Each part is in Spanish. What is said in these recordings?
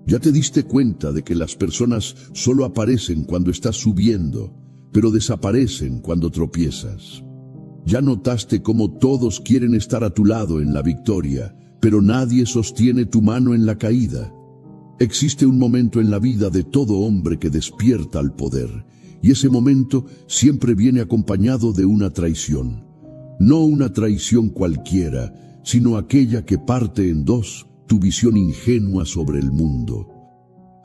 Ya te diste cuenta de que las personas solo aparecen cuando estás subiendo, pero desaparecen cuando tropiezas. Ya notaste cómo todos quieren estar a tu lado en la victoria, pero nadie sostiene tu mano en la caída. Existe un momento en la vida de todo hombre que despierta al poder, y ese momento siempre viene acompañado de una traición. No una traición cualquiera, sino aquella que parte en dos tu visión ingenua sobre el mundo.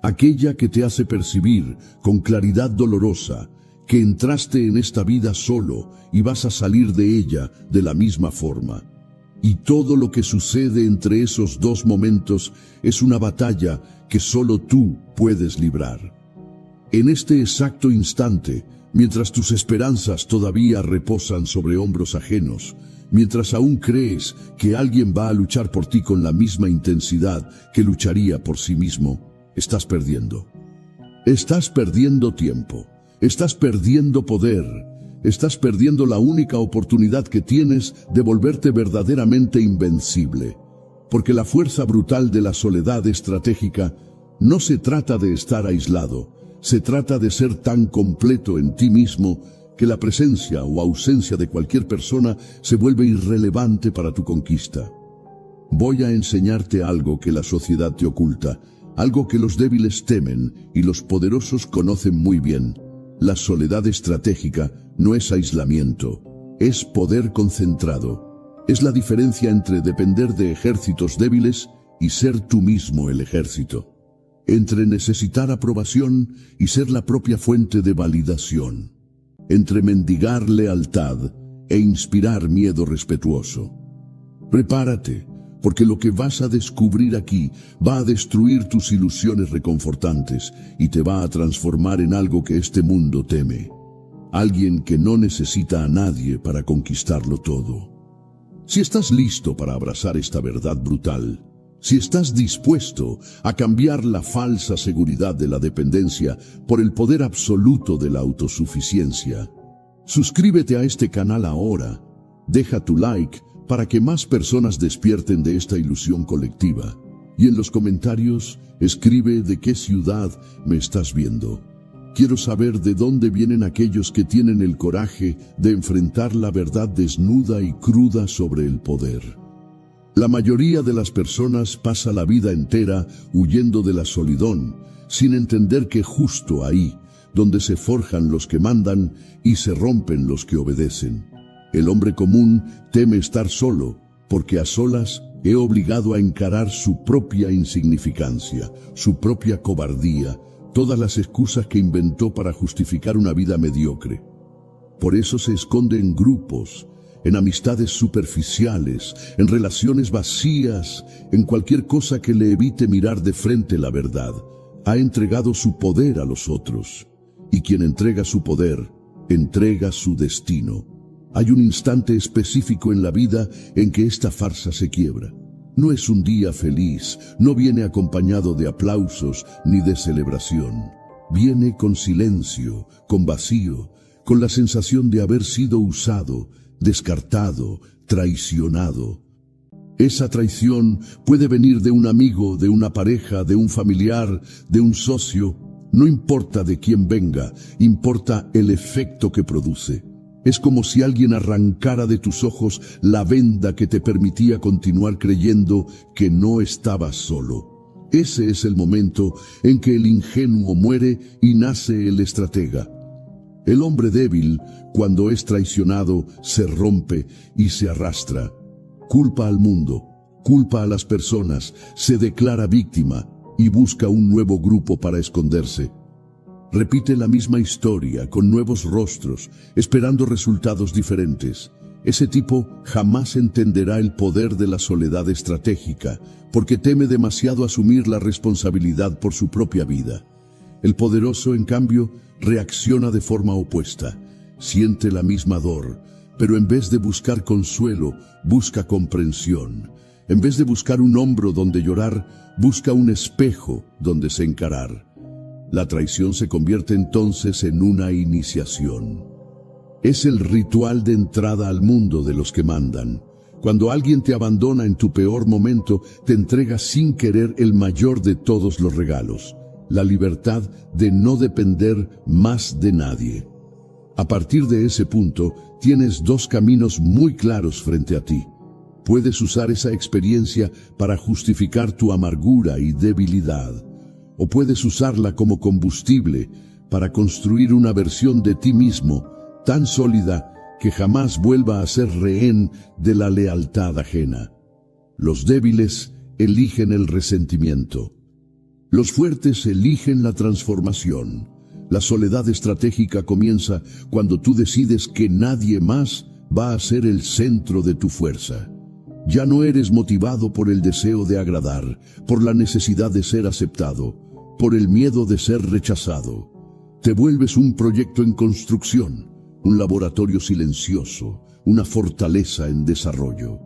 Aquella que te hace percibir con claridad dolorosa que entraste en esta vida solo y vas a salir de ella de la misma forma. Y todo lo que sucede entre esos dos momentos es una batalla que solo tú puedes librar. En este exacto instante, mientras tus esperanzas todavía reposan sobre hombros ajenos, mientras aún crees que alguien va a luchar por ti con la misma intensidad que lucharía por sí mismo, estás perdiendo. Estás perdiendo tiempo, estás perdiendo poder, estás perdiendo la única oportunidad que tienes de volverte verdaderamente invencible. Porque la fuerza brutal de la soledad estratégica no se trata de estar aislado, se trata de ser tan completo en ti mismo que la presencia o ausencia de cualquier persona se vuelve irrelevante para tu conquista. Voy a enseñarte algo que la sociedad te oculta, algo que los débiles temen y los poderosos conocen muy bien. La soledad estratégica no es aislamiento, es poder concentrado. Es la diferencia entre depender de ejércitos débiles y ser tú mismo el ejército. Entre necesitar aprobación y ser la propia fuente de validación. Entre mendigar lealtad e inspirar miedo respetuoso. Prepárate, porque lo que vas a descubrir aquí va a destruir tus ilusiones reconfortantes y te va a transformar en algo que este mundo teme. Alguien que no necesita a nadie para conquistarlo todo. Si estás listo para abrazar esta verdad brutal, si estás dispuesto a cambiar la falsa seguridad de la dependencia por el poder absoluto de la autosuficiencia, suscríbete a este canal ahora, deja tu like para que más personas despierten de esta ilusión colectiva, y en los comentarios escribe de qué ciudad me estás viendo. Quiero saber de dónde vienen aquellos que tienen el coraje de enfrentar la verdad desnuda y cruda sobre el poder. La mayoría de las personas pasa la vida entera huyendo de la solidón, sin entender que justo ahí, donde se forjan los que mandan y se rompen los que obedecen. El hombre común teme estar solo, porque a solas es obligado a encarar su propia insignificancia, su propia cobardía, todas las excusas que inventó para justificar una vida mediocre. Por eso se esconde en grupos, en amistades superficiales, en relaciones vacías, en cualquier cosa que le evite mirar de frente la verdad. Ha entregado su poder a los otros, y quien entrega su poder, entrega su destino. Hay un instante específico en la vida en que esta farsa se quiebra. No es un día feliz, no viene acompañado de aplausos ni de celebración. Viene con silencio, con vacío, con la sensación de haber sido usado, descartado, traicionado. Esa traición puede venir de un amigo, de una pareja, de un familiar, de un socio. No importa de quién venga, importa el efecto que produce. Es como si alguien arrancara de tus ojos la venda que te permitía continuar creyendo que no estabas solo. Ese es el momento en que el ingenuo muere y nace el estratega. El hombre débil, cuando es traicionado, se rompe y se arrastra. Culpa al mundo, culpa a las personas, se declara víctima y busca un nuevo grupo para esconderse. Repite la misma historia con nuevos rostros, esperando resultados diferentes. Ese tipo jamás entenderá el poder de la soledad estratégica, porque teme demasiado asumir la responsabilidad por su propia vida. El poderoso, en cambio, reacciona de forma opuesta. Siente la misma dor, pero en vez de buscar consuelo, busca comprensión. En vez de buscar un hombro donde llorar, busca un espejo donde se encarar. La traición se convierte entonces en una iniciación. Es el ritual de entrada al mundo de los que mandan. Cuando alguien te abandona en tu peor momento, te entrega sin querer el mayor de todos los regalos, la libertad de no depender más de nadie. A partir de ese punto, tienes dos caminos muy claros frente a ti. Puedes usar esa experiencia para justificar tu amargura y debilidad, o puedes usarla como combustible para construir una versión de ti mismo tan sólida que jamás vuelva a ser rehén de la lealtad ajena. Los débiles eligen el resentimiento. Los fuertes eligen la transformación. La soledad estratégica comienza cuando tú decides que nadie más va a ser el centro de tu fuerza. Ya no eres motivado por el deseo de agradar, por la necesidad de ser aceptado, por el miedo de ser rechazado. Te vuelves un proyecto en construcción, un laboratorio silencioso, una fortaleza en desarrollo.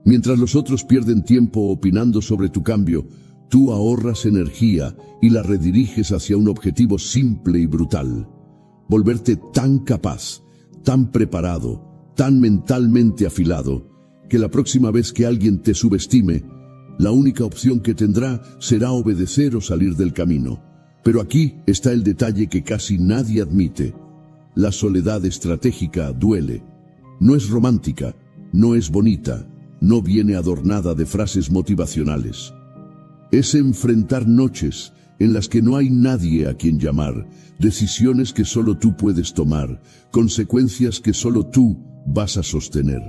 Mientras los otros pierden tiempo opinando sobre tu cambio, tú ahorras energía y la rediriges hacia un objetivo simple y brutal: volverte tan capaz, tan preparado, tan mentalmente afilado, que la próxima vez que alguien te subestime, la única opción que tendrá será obedecer o salir del camino. Pero aquí está el detalle que casi nadie admite. La soledad estratégica duele. No es romántica, no es bonita, no viene adornada de frases motivacionales. Es enfrentar noches en las que no hay nadie a quien llamar, decisiones que solo tú puedes tomar, consecuencias que solo tú vas a sostener.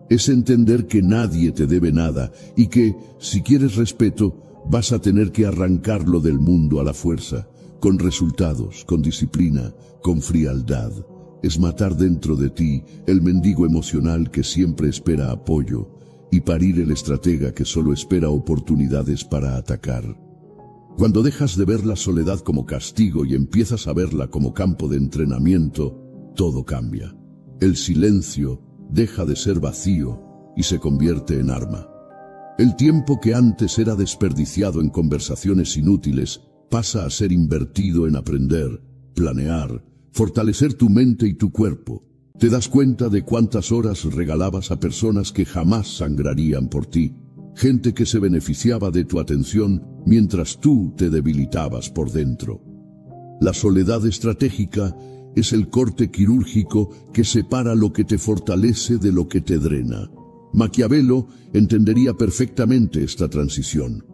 Es entender que nadie te debe nada y que, si quieres respeto, vas a tener que arrancarlo del mundo a la fuerza, con resultados, con disciplina, con frialdad. Es matar dentro de ti el mendigo emocional que siempre espera apoyo y parir el estratega que solo espera oportunidades para atacar. Cuando dejas de ver la soledad como castigo y empiezas a verla como campo de entrenamiento, todo cambia. El silencio deja de ser vacío y se convierte en arma. El tiempo que antes era desperdiciado en conversaciones inútiles pasa a ser invertido en aprender, planear, fortalecer tu mente y tu cuerpo. Te das cuenta de cuántas horas regalabas a personas que jamás sangrarían por ti, gente que se beneficiaba de tu atención mientras tú te debilitabas por dentro. La soledad estratégica es el corte quirúrgico que separa lo que te fortalece de lo que te drena. Maquiavelo entendería perfectamente esta transición,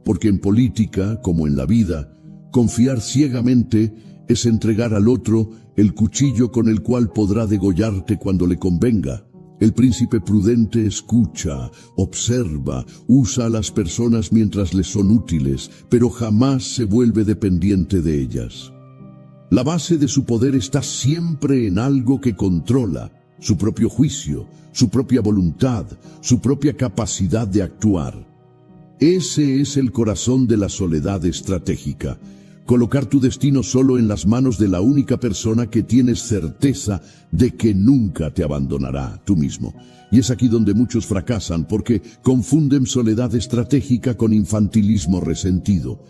porque en política, como en la vida, confiar ciegamente es entregar al otro el cuchillo con el cual podrá degollarte cuando le convenga. El príncipe prudente escucha, observa, usa a las personas mientras les son útiles, pero jamás se vuelve dependiente de ellas. La base de su poder está siempre en algo que controla: su propio juicio, su propia voluntad, su propia capacidad de actuar. Ese es el corazón de la soledad estratégica. Colocar tu destino solo en las manos de la única persona que tienes certeza de que nunca te abandonará, tú mismo. Y es aquí donde muchos fracasan, porque confunden soledad estratégica con infantilismo resentido.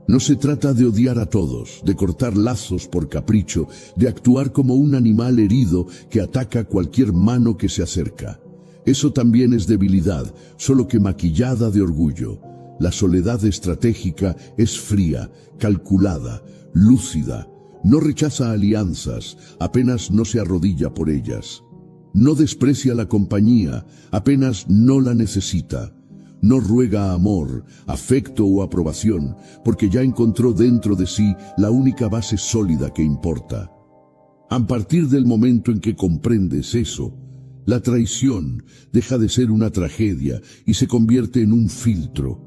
No se trata de odiar a todos, de cortar lazos por capricho, de actuar como un animal herido que ataca cualquier mano que se acerca. Eso también es debilidad, solo que maquillada de orgullo. La soledad estratégica es fría, calculada, lúcida. No rechaza alianzas, apenas no se arrodilla por ellas. No desprecia la compañía, apenas no la necesita. No ruega amor, afecto o aprobación, porque ya encontró dentro de sí la única base sólida que importa. A partir del momento en que comprendes eso, la traición deja de ser una tragedia y se convierte en un filtro.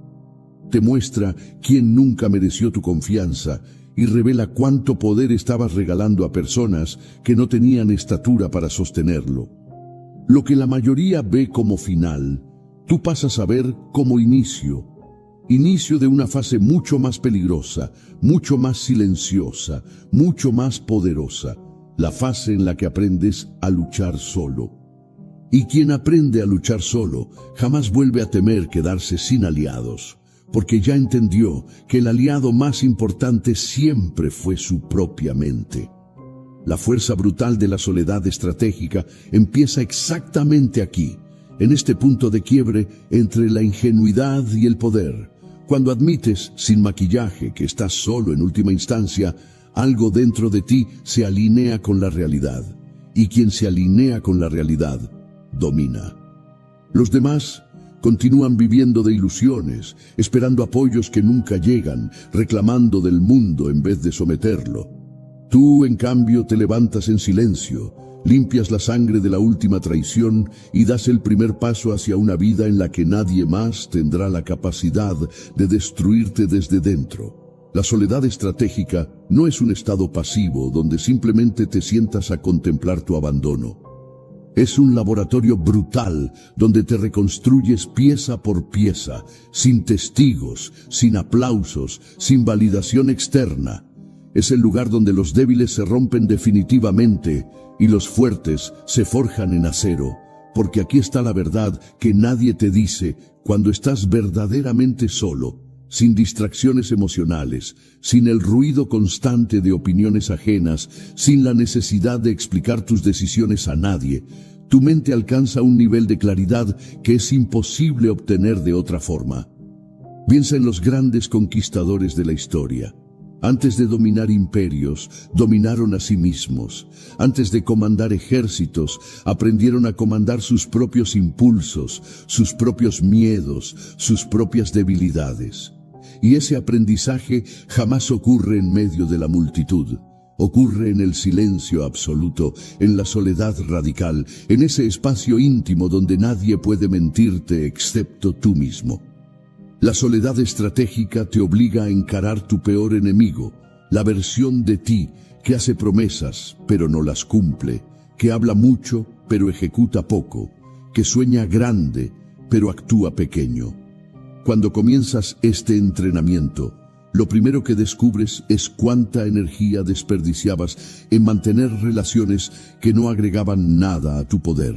Te muestra quién nunca mereció tu confianza y revela cuánto poder estabas regalando a personas que no tenían estatura para sostenerlo. Lo que la mayoría ve como final, tú pasas a ver como inicio. Inicio de una fase mucho más peligrosa, mucho más silenciosa, mucho más poderosa. La fase en la que aprendes a luchar solo. Y quien aprende a luchar solo jamás vuelve a temer quedarse sin aliados, porque ya entendió que el aliado más importante siempre fue su propia mente. La fuerza brutal de la soledad estratégica empieza exactamente aquí, en este punto de quiebre entre la ingenuidad y el poder, cuando admites, sin maquillaje, que estás solo en última instancia, algo dentro de ti se alinea con la realidad, y quien se alinea con la realidad, domina. Los demás continúan viviendo de ilusiones, esperando apoyos que nunca llegan, reclamando del mundo en vez de someterlo. Tú, en cambio, te levantas en silencio, limpias la sangre de la última traición y das el primer paso hacia una vida en la que nadie más tendrá la capacidad de destruirte desde dentro. La soledad estratégica no es un estado pasivo donde simplemente te sientas a contemplar tu abandono. Es un laboratorio brutal donde te reconstruyes pieza por pieza, sin testigos, sin aplausos, sin validación externa. Es el lugar donde los débiles se rompen definitivamente y los fuertes se forjan en acero, porque aquí está la verdad que nadie te dice cuando estás verdaderamente solo, sin distracciones emocionales, sin el ruido constante de opiniones ajenas, sin la necesidad de explicar tus decisiones a nadie. Tu mente alcanza un nivel de claridad que es imposible obtener de otra forma. Piensa en los grandes conquistadores de la historia. Antes de dominar imperios, dominaron a sí mismos. Antes de comandar ejércitos, aprendieron a comandar sus propios impulsos, sus propios miedos, sus propias debilidades. Y ese aprendizaje jamás ocurre en medio de la multitud. Ocurre en el silencio absoluto, en la soledad radical, en ese espacio íntimo donde nadie puede mentirte excepto tú mismo. La soledad estratégica te obliga a encarar tu peor enemigo, la versión de ti que hace promesas pero no las cumple, que habla mucho pero ejecuta poco, que sueña grande pero actúa pequeño. Cuando comienzas este entrenamiento, lo primero que descubres es cuánta energía desperdiciabas en mantener relaciones que no agregaban nada a tu poder.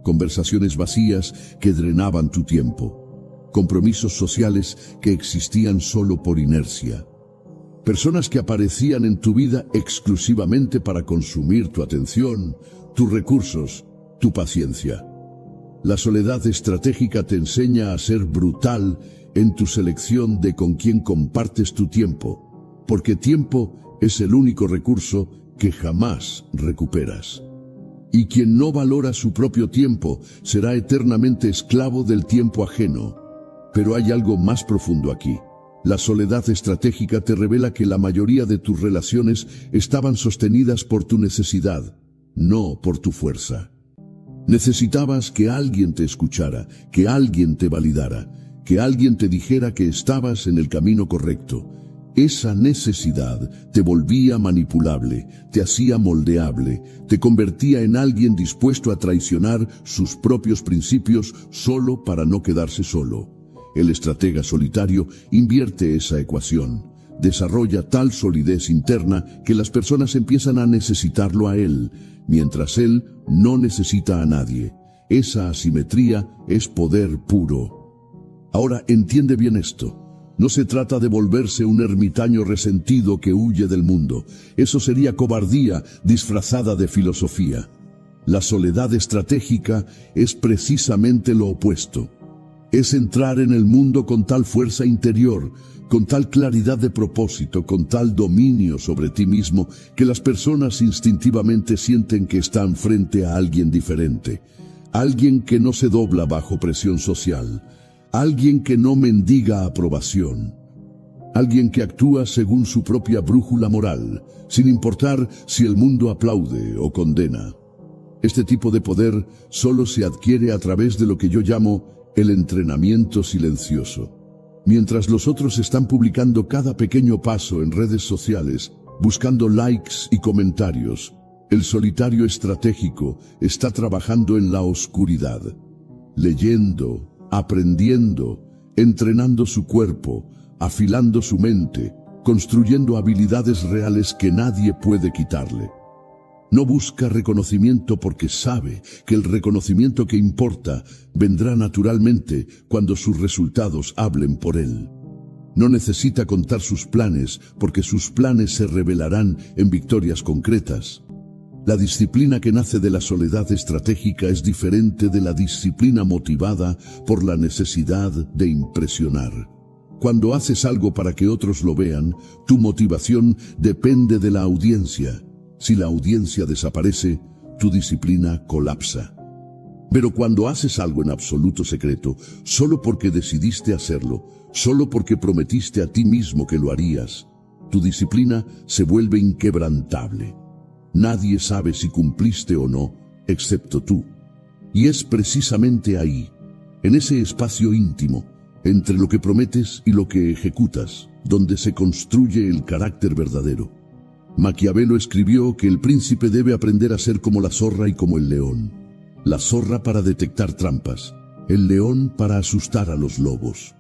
Conversaciones vacías que drenaban tu tiempo. Compromisos sociales que existían solo por inercia. Personas que aparecían en tu vida exclusivamente para consumir tu atención, tus recursos, tu paciencia. La soledad estratégica te enseña a ser brutal en tu selección de con quién compartes tu tiempo, porque tiempo es el único recurso que jamás recuperas. Y quien no valora su propio tiempo será eternamente esclavo del tiempo ajeno. Pero hay algo más profundo aquí. La soledad estratégica te revela que la mayoría de tus relaciones estaban sostenidas por tu necesidad, no por tu fuerza. Necesitabas que alguien te escuchara, que alguien te validara, que alguien te dijera que estabas en el camino correcto. Esa necesidad te volvía manipulable, te hacía moldeable, te convertía en alguien dispuesto a traicionar sus propios principios solo para no quedarse solo. El estratega solitario invierte esa ecuación, desarrolla tal solidez interna que las personas empiezan a necesitarlo a él, mientras él no necesita a nadie. Esa asimetría es poder puro. Ahora entiende bien esto. No se trata de volverse un ermitaño resentido que huye del mundo. Eso sería cobardía disfrazada de filosofía. La soledad estratégica es precisamente lo opuesto. Es entrar en el mundo con tal fuerza interior, con tal claridad de propósito, con tal dominio sobre ti mismo, que las personas instintivamente sienten que están frente a alguien diferente. Alguien que no se dobla bajo presión social. Alguien que no mendiga aprobación. Alguien que actúa según su propia brújula moral, sin importar si el mundo aplaude o condena. Este tipo de poder solo se adquiere a través de lo que yo llamo el entrenamiento silencioso. Mientras los otros están publicando cada pequeño paso en redes sociales, buscando likes y comentarios, el solitario estratégico está trabajando en la oscuridad, leyendo, aprendiendo, entrenando su cuerpo, afilando su mente, construyendo habilidades reales que nadie puede quitarle. No busca reconocimiento porque sabe que el reconocimiento que importa vendrá naturalmente cuando sus resultados hablen por él. No necesita contar sus planes porque sus planes se revelarán en victorias concretas. La disciplina que nace de la soledad estratégica es diferente de la disciplina motivada por la necesidad de impresionar. Cuando haces algo para que otros lo vean, tu motivación depende de la audiencia. Si la audiencia desaparece, tu disciplina colapsa. Pero cuando haces algo en absoluto secreto, solo porque decidiste hacerlo, solo porque prometiste a ti mismo que lo harías, tu disciplina se vuelve inquebrantable. Nadie sabe si cumpliste o no, excepto tú. Y es precisamente ahí, en ese espacio íntimo, entre lo que prometes y lo que ejecutas, donde se construye el carácter verdadero. Maquiavelo escribió que el príncipe debe aprender a ser como la zorra y como el león. La zorra para detectar trampas, el león para asustar a los lobos.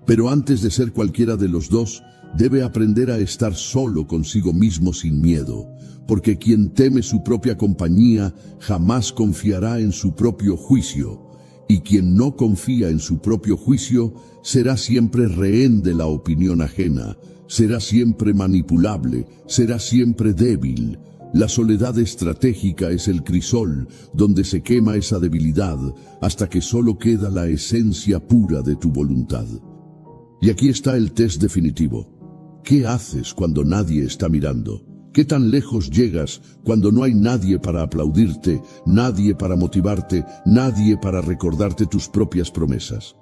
Pero antes de ser cualquiera de los dos, debe aprender a estar solo consigo mismo sin miedo, porque quien teme su propia compañía jamás confiará en su propio juicio, y quien no confía en su propio juicio será siempre rehén de la opinión ajena, será siempre manipulable, será siempre débil. La soledad estratégica es el crisol donde se quema esa debilidad hasta que solo queda la esencia pura de tu voluntad. Y aquí está el test definitivo. ¿Qué haces cuando nadie está mirando? ¿Qué tan lejos llegas cuando no hay nadie para aplaudirte, nadie para motivarte, nadie para recordarte tus propias promesas?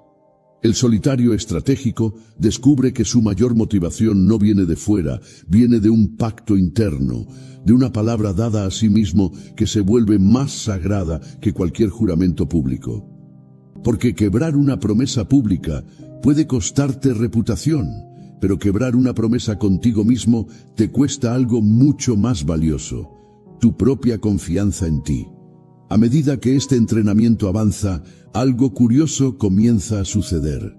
El solitario estratégico descubre que su mayor motivación no viene de fuera, viene de un pacto interno, de una palabra dada a sí mismo que se vuelve más sagrada que cualquier juramento público. Porque quebrar una promesa pública puede costarte reputación, pero quebrar una promesa contigo mismo te cuesta algo mucho más valioso, tu propia confianza en ti. A medida que este entrenamiento avanza, algo curioso comienza a suceder.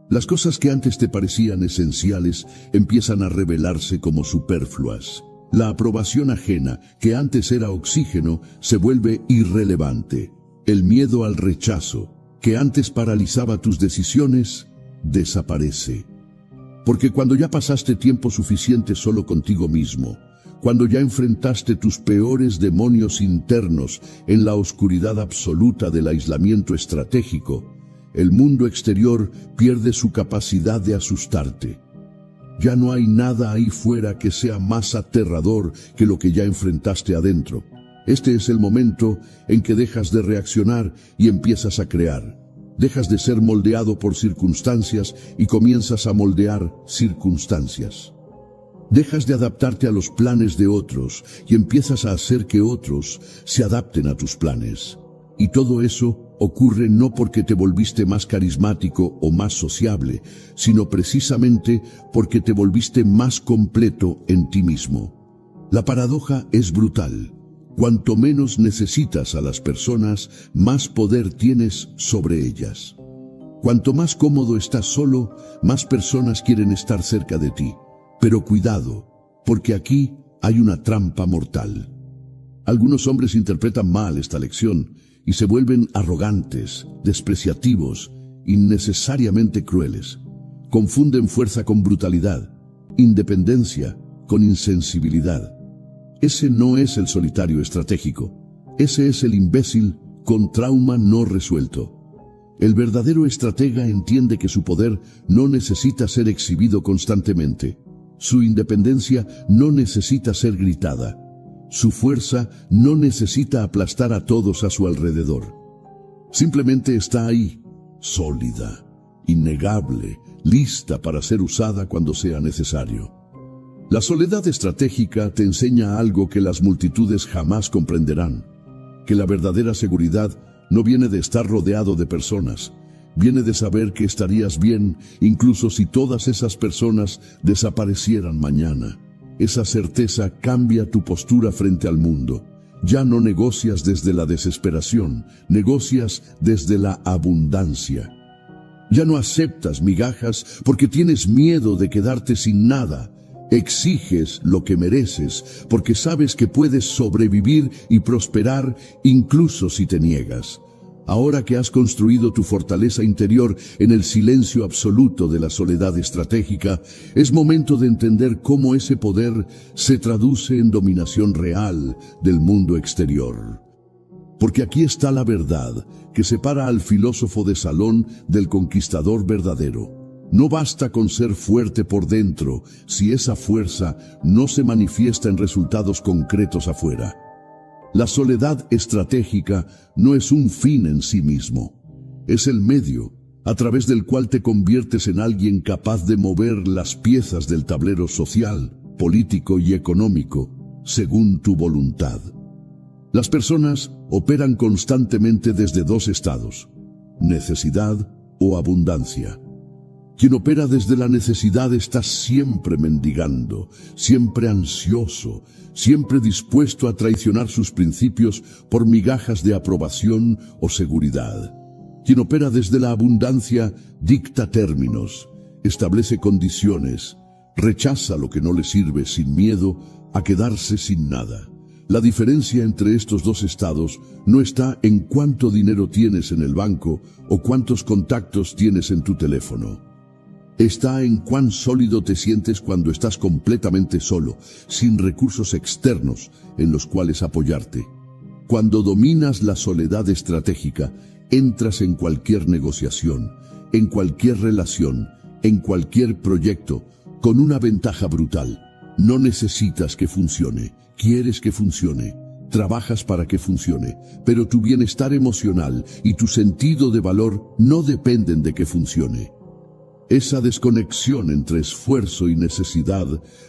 Las cosas que antes te parecían esenciales empiezan a revelarse como superfluas. La aprobación ajena, que antes era oxígeno, se vuelve irrelevante. El miedo al rechazo, que antes paralizaba tus decisiones, desaparece. Porque cuando ya pasaste tiempo suficiente solo contigo mismo, cuando ya enfrentaste tus peores demonios internos en la oscuridad absoluta del aislamiento estratégico, el mundo exterior pierde su capacidad de asustarte. Ya no hay nada ahí fuera que sea más aterrador que lo que ya enfrentaste adentro. Este es el momento en que dejas de reaccionar y empiezas a crear. Dejas de ser moldeado por circunstancias y comienzas a moldear circunstancias. Dejas de adaptarte a los planes de otros y empiezas a hacer que otros se adapten a tus planes. Y todo eso ocurre no porque te volviste más carismático o más sociable, sino precisamente porque te volviste más completo en ti mismo. La paradoja es brutal. Cuanto menos necesitas a las personas, más poder tienes sobre ellas. Cuanto más cómodo estás solo, más personas quieren estar cerca de ti. Pero cuidado, porque aquí hay una trampa mortal. Algunos hombres interpretan mal esta lección y se vuelven arrogantes, despreciativos, innecesariamente crueles. Confunden fuerza con brutalidad, independencia con insensibilidad. Ese no es el solitario estratégico. Ese es el imbécil con trauma no resuelto. El verdadero estratega entiende que su poder no necesita ser exhibido constantemente. Su independencia no necesita ser gritada. Su fuerza no necesita aplastar a todos a su alrededor. Simplemente está ahí, sólida, innegable, lista para ser usada cuando sea necesario. La soledad estratégica te enseña algo que las multitudes jamás comprenderán, que la verdadera seguridad no viene de estar rodeado de personas, viene de saber que estarías bien incluso si todas esas personas desaparecieran mañana. Esa certeza cambia tu postura frente al mundo. Ya no negocias desde la desesperación, negocias desde la abundancia. Ya no aceptas migajas porque tienes miedo de quedarte sin nada. Exiges lo que mereces porque sabes que puedes sobrevivir y prosperar incluso si te niegas. Ahora que has construido tu fortaleza interior en el silencio absoluto de la soledad estratégica, es momento de entender cómo ese poder se traduce en dominación real del mundo exterior. Porque aquí está la verdad que separa al filósofo de salón del conquistador verdadero. No basta con ser fuerte por dentro si esa fuerza no se manifiesta en resultados concretos afuera. La soledad estratégica no es un fin en sí mismo. Es el medio a través del cual te conviertes en alguien capaz de mover las piezas del tablero social, político y económico según tu voluntad. Las personas operan constantemente desde dos estados: necesidad o abundancia. Quien opera desde la necesidad está siempre mendigando, siempre ansioso, siempre dispuesto a traicionar sus principios por migajas de aprobación o seguridad. Quien opera desde la abundancia dicta términos, establece condiciones, rechaza lo que no le sirve sin miedo a quedarse sin nada. La diferencia entre estos dos estados no está en cuánto dinero tienes en el banco o cuántos contactos tienes en tu teléfono. Está en cuán sólido te sientes cuando estás completamente solo, sin recursos externos en los cuales apoyarte. Cuando dominas la soledad estratégica, entras en cualquier negociación, en cualquier relación, en cualquier proyecto, con una ventaja brutal. No necesitas que funcione, quieres que funcione, trabajas para que funcione, pero tu bienestar emocional y tu sentido de valor no dependen de que funcione. Esa desconexión entre esfuerzo y necesidad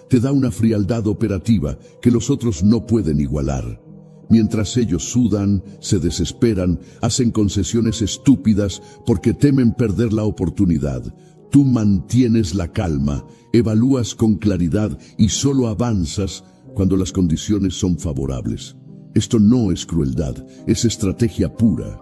te da una frialdad operativa que los otros no pueden igualar. Mientras ellos sudan, se desesperan, hacen concesiones estúpidas porque temen perder la oportunidad, tú mantienes la calma, evalúas con claridad y solo avanzas cuando las condiciones son favorables. Esto no es crueldad, es estrategia pura.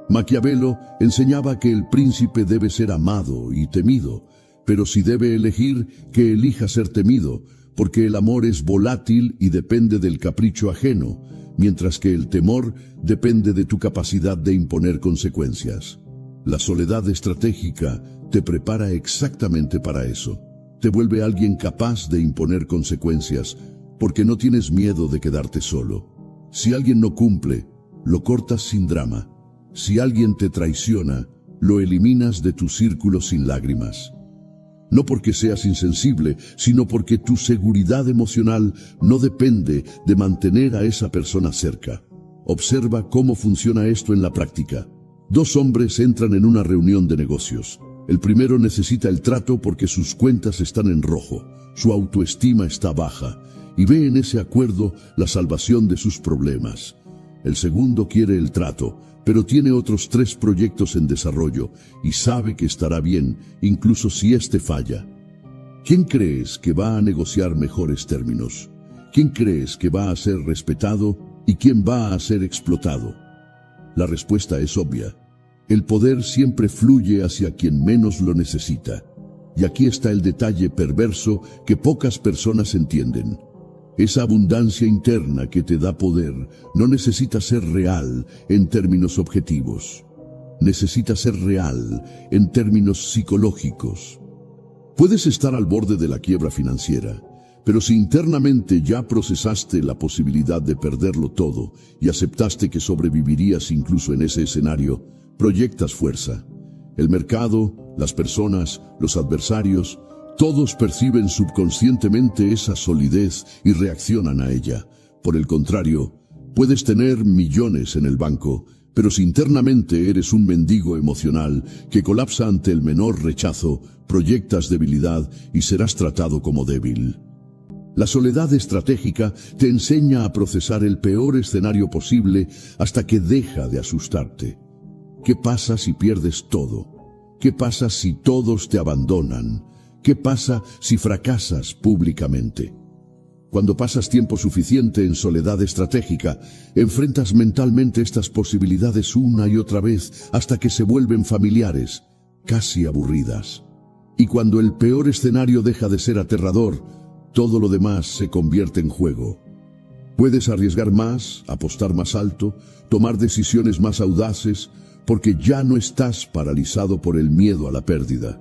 Maquiavelo enseñaba que el príncipe debe ser amado y temido, pero si debe elegir, que elija ser temido, porque el amor es volátil y depende del capricho ajeno, mientras que el temor depende de tu capacidad de imponer consecuencias. La soledad estratégica te prepara exactamente para eso. Te vuelve alguien capaz de imponer consecuencias, porque no tienes miedo de quedarte solo. Si alguien no cumple, lo cortas sin drama. Si alguien te traiciona, lo eliminas de tu círculo sin lágrimas. No porque seas insensible, sino porque tu seguridad emocional no depende de mantener a esa persona cerca. Observa cómo funciona esto en la práctica. Dos hombres entran en una reunión de negocios. El primero necesita el trato porque sus cuentas están en rojo, su autoestima está baja, y ve en ese acuerdo la salvación de sus problemas. El segundo quiere el trato, pero tiene otros 3 proyectos en desarrollo y sabe que estará bien, incluso si este falla. ¿Quién crees que va a negociar mejores términos? ¿Quién crees que va a ser respetado y quién va a ser explotado? La respuesta es obvia. El poder siempre fluye hacia quien menos lo necesita. Y aquí está el detalle perverso que pocas personas entienden. Esa abundancia interna que te da poder no necesita ser real en términos objetivos. Necesita ser real en términos psicológicos. Puedes estar al borde de la quiebra financiera, pero si internamente ya procesaste la posibilidad de perderlo todo y aceptaste que sobrevivirías incluso en ese escenario, proyectas fuerza. El mercado, las personas, los adversarios, todos perciben subconscientemente esa solidez y reaccionan a ella. Por el contrario, puedes tener millones en el banco, pero si internamente eres un mendigo emocional que colapsa ante el menor rechazo, proyectas debilidad y serás tratado como débil. La soledad estratégica te enseña a procesar el peor escenario posible hasta que deja de asustarte. ¿Qué pasa si pierdes todo? ¿Qué pasa si todos te abandonan? ¿Qué pasa si fracasas públicamente? Cuando pasas tiempo suficiente en soledad estratégica, enfrentas mentalmente estas posibilidades una y otra vez hasta que se vuelven familiares, casi aburridas. Y cuando el peor escenario deja de ser aterrador, todo lo demás se convierte en juego. Puedes arriesgar más, apostar más alto, tomar decisiones más audaces, porque ya no estás paralizado por el miedo a la pérdida.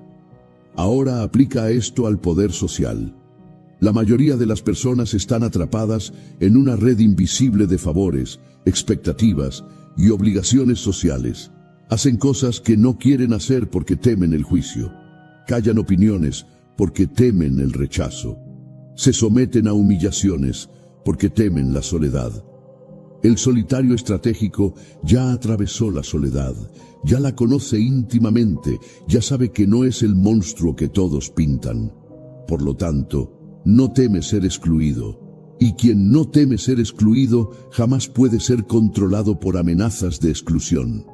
Ahora aplica esto al poder social. La mayoría de las personas están atrapadas en una red invisible de favores, expectativas y obligaciones sociales. Hacen cosas que no quieren hacer porque temen el juicio. Callan opiniones porque temen el rechazo. Se someten a humillaciones porque temen la soledad. El solitario estratégico ya atravesó la soledad, ya la conoce íntimamente, ya sabe que no es el monstruo que todos pintan. Por lo tanto, no teme ser excluido, y quien no teme ser excluido jamás puede ser controlado por amenazas de exclusión.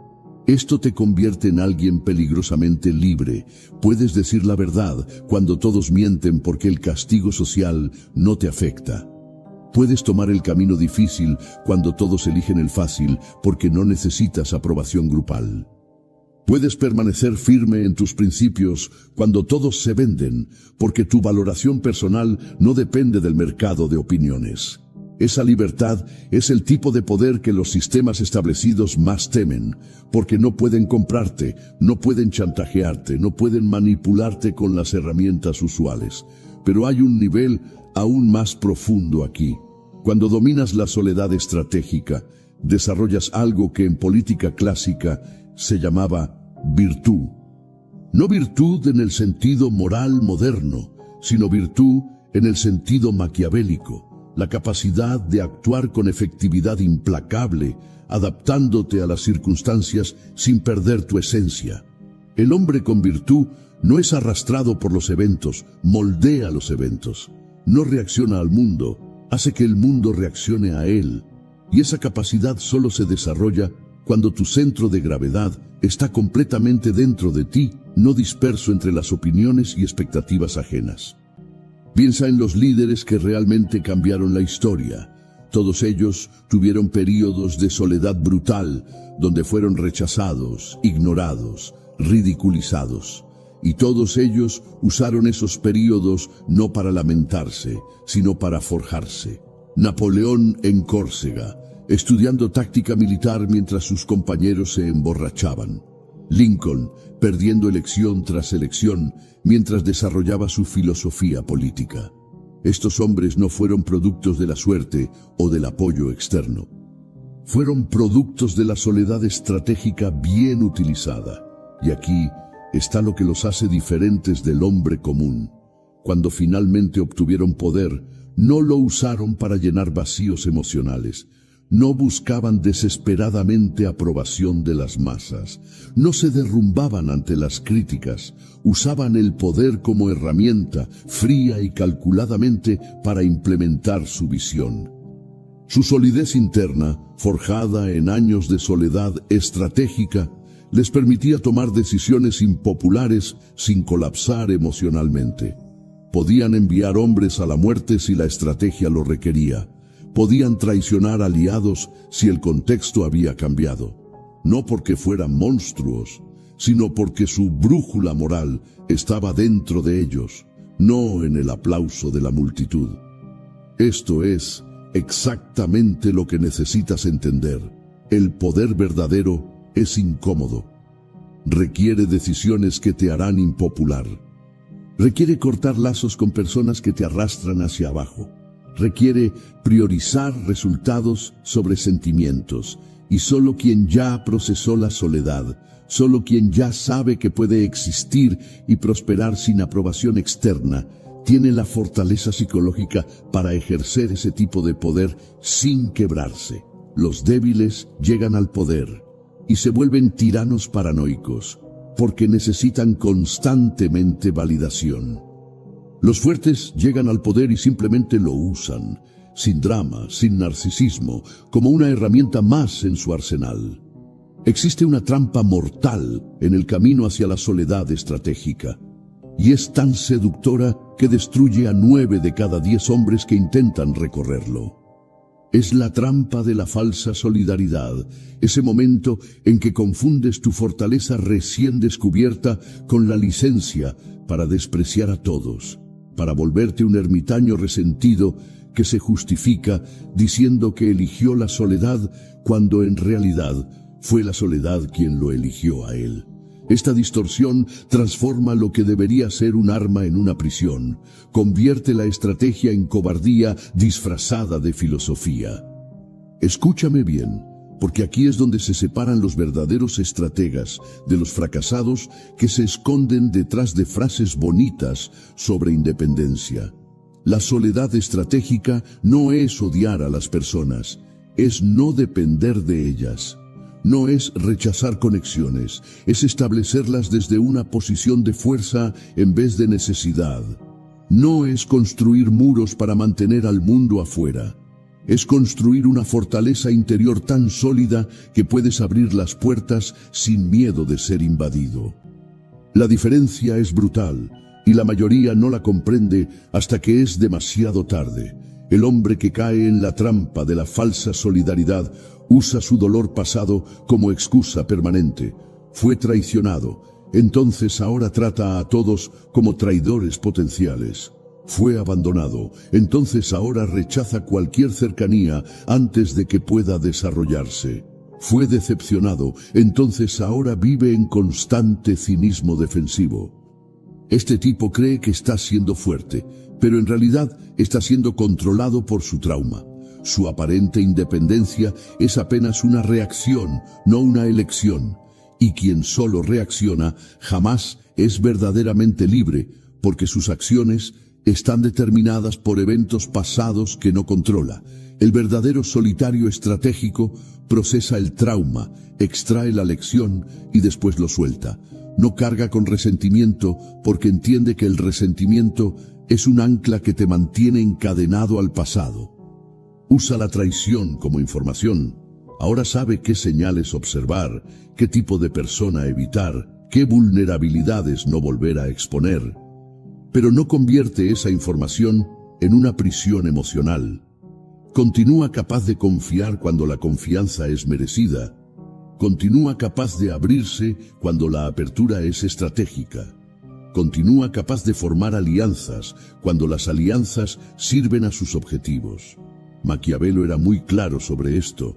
Esto te convierte en alguien peligrosamente libre. Puedes decir la verdad cuando todos mienten porque el castigo social no te afecta. Puedes tomar el camino difícil cuando todos eligen el fácil porque no necesitas aprobación grupal. Puedes permanecer firme en tus principios cuando todos se venden porque tu valoración personal no depende del mercado de opiniones. Esa libertad es el tipo de poder que los sistemas establecidos más temen, porque no pueden comprarte, no pueden chantajearte, no pueden manipularte con las herramientas usuales. Pero hay un nivel aún más profundo aquí. Cuando dominas la soledad estratégica, desarrollas algo que en política clásica se llamaba virtud. No virtud en el sentido moral moderno, sino virtud en el sentido maquiavélico. La capacidad de actuar con efectividad implacable, adaptándote a las circunstancias sin perder tu esencia. El hombre con virtud no es arrastrado por los eventos, moldea los eventos. No reacciona al mundo, hace que el mundo reaccione a él. Y esa capacidad solo se desarrolla cuando tu centro de gravedad está completamente dentro de ti, no disperso entre las opiniones y expectativas ajenas. Piensa en los líderes que realmente cambiaron la historia. Todos ellos tuvieron períodos de soledad brutal, donde fueron rechazados, ignorados, ridiculizados. Y todos ellos usaron esos períodos no para lamentarse, sino para forjarse. Napoleón en Córcega, estudiando táctica militar mientras sus compañeros se emborrachaban. Lincoln, perdiendo elección tras elección, mientras desarrollaba su filosofía política. Estos hombres no fueron productos de la suerte o del apoyo externo. Fueron productos de la soledad estratégica bien utilizada. Y aquí está lo que los hace diferentes del hombre común. Cuando finalmente obtuvieron poder, no lo usaron para llenar vacíos emocionales. No buscaban desesperadamente aprobación de las masas. No se derrumbaban ante las críticas. Usaban el poder como herramienta, fría y calculadamente, para implementar su visión. Su solidez interna, forjada en años de soledad estratégica, les permitía tomar decisiones impopulares sin colapsar emocionalmente. Podían enviar hombres a la muerte si la estrategia lo requería. Podían traicionar aliados si el contexto había cambiado. No porque fueran monstruos, sino porque su brújula moral estaba dentro de ellos, no en el aplauso de la multitud. Esto es exactamente lo que necesitas entender. El poder verdadero es incómodo. Requiere decisiones que te harán impopular. Requiere cortar lazos con personas que te arrastran hacia abajo. Requiere priorizar resultados sobre sentimientos. Y solo quien ya procesó la soledad, solo quien ya sabe que puede existir y prosperar sin aprobación externa, tiene la fortaleza psicológica para ejercer ese tipo de poder sin quebrarse. Los débiles llegan al poder y se vuelven tiranos paranoicos, porque necesitan constantemente validación. Los fuertes llegan al poder y simplemente lo usan, sin drama, sin narcisismo, como una herramienta más en su arsenal. Existe una trampa mortal en el camino hacia la soledad estratégica, y es tan seductora que destruye a 9 de cada 10 hombres que intentan recorrerlo. Es la trampa de la falsa solidaridad, ese momento en que confundes tu fortaleza recién descubierta con la licencia para despreciar a todos, para volverte un ermitaño resentido que se justifica diciendo que eligió la soledad cuando en realidad fue la soledad quien lo eligió a él. Esta distorsión transforma lo que debería ser un arma en una prisión, convierte la estrategia en cobardía disfrazada de filosofía. Escúchame bien, porque aquí es donde se separan los verdaderos estrategas de los fracasados que se esconden detrás de frases bonitas sobre independencia. La soledad estratégica no es odiar a las personas, es no depender de ellas. No es rechazar conexiones, es establecerlas desde una posición de fuerza en vez de necesidad. No es construir muros para mantener al mundo afuera. Es construir una fortaleza interior tan sólida que puedes abrir las puertas sin miedo de ser invadido. La diferencia es brutal y la mayoría no la comprende hasta que es demasiado tarde. El hombre que cae en la trampa de la falsa solidaridad usa su dolor pasado como excusa permanente. Fue traicionado, entonces ahora trata a todos como traidores potenciales. Fue abandonado, entonces ahora rechaza cualquier cercanía antes de que pueda desarrollarse. Fue decepcionado, entonces ahora vive en constante cinismo defensivo. Este tipo cree que está siendo fuerte, pero en realidad está siendo controlado por su trauma. Su aparente independencia es apenas una reacción, no una elección. Y quien solo reacciona jamás es verdaderamente libre, porque sus acciones están determinadas por eventos pasados que no controla. El verdadero solitario estratégico procesa el trauma, extrae la lección y después lo suelta. No carga con resentimiento porque entiende que el resentimiento es un ancla que te mantiene encadenado al pasado. Usa la traición como información. Ahora sabe qué señales observar, qué tipo de persona evitar, qué vulnerabilidades no volver a exponer. Pero no convierte esa información en una prisión emocional. Continúa capaz de confiar cuando la confianza es merecida. Continúa capaz de abrirse cuando la apertura es estratégica. Continúa capaz de formar alianzas cuando las alianzas sirven a sus objetivos. Maquiavelo era muy claro sobre esto.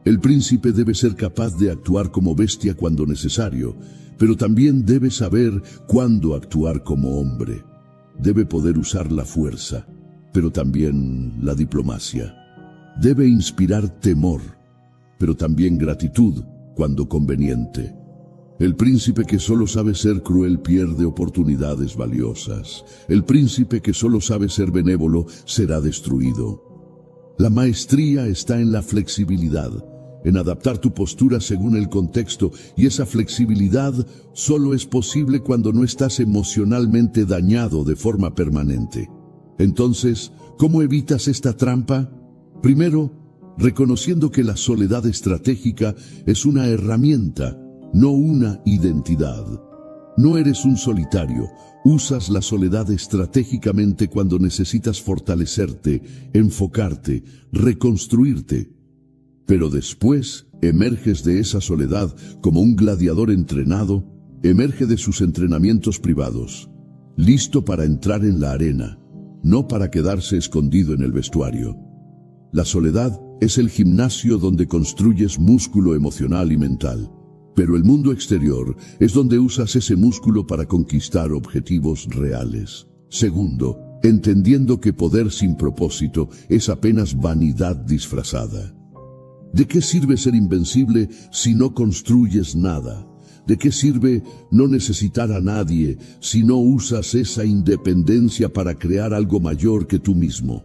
El príncipe debe ser capaz de actuar como bestia cuando necesario, pero también debe saber cuándo actuar como hombre. Debe poder usar la fuerza, pero también la diplomacia. Debe inspirar temor, pero también gratitud cuando conveniente. El príncipe que solo sabe ser cruel pierde oportunidades valiosas. El príncipe que solo sabe ser benévolo será destruido. La maestría está en la flexibilidad, en adaptar tu postura según el contexto, y esa flexibilidad solo es posible cuando no estás emocionalmente dañado de forma permanente. Entonces, ¿cómo evitas esta trampa? Primero, reconociendo que la soledad estratégica es una herramienta, no una identidad. No eres un solitario, usas la soledad estratégicamente cuando necesitas fortalecerte, enfocarte, reconstruirte. Pero después emerges de esa soledad como un gladiador entrenado, emerge de sus entrenamientos privados, listo para entrar en la arena, no para quedarse escondido en el vestuario. La soledad es el gimnasio donde construyes músculo emocional y mental, pero el mundo exterior es donde usas ese músculo para conquistar objetivos reales. Segundo, entendiendo que poder sin propósito es apenas vanidad disfrazada. ¿De qué sirve ser invencible si no construyes nada? ¿De qué sirve no necesitar a nadie si no usas esa independencia para crear algo mayor que tú mismo?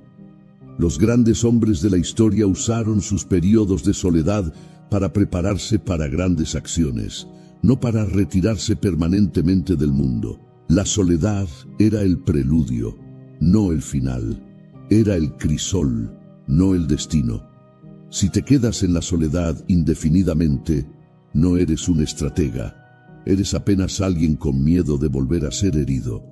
Los grandes hombres de la historia usaron sus periodos de soledad para prepararse para grandes acciones, no para retirarse permanentemente del mundo. La soledad era el preludio, no el final. Era el crisol, no el destino. Si te quedas en la soledad indefinidamente, no eres un estratega. Eres apenas alguien con miedo de volver a ser herido.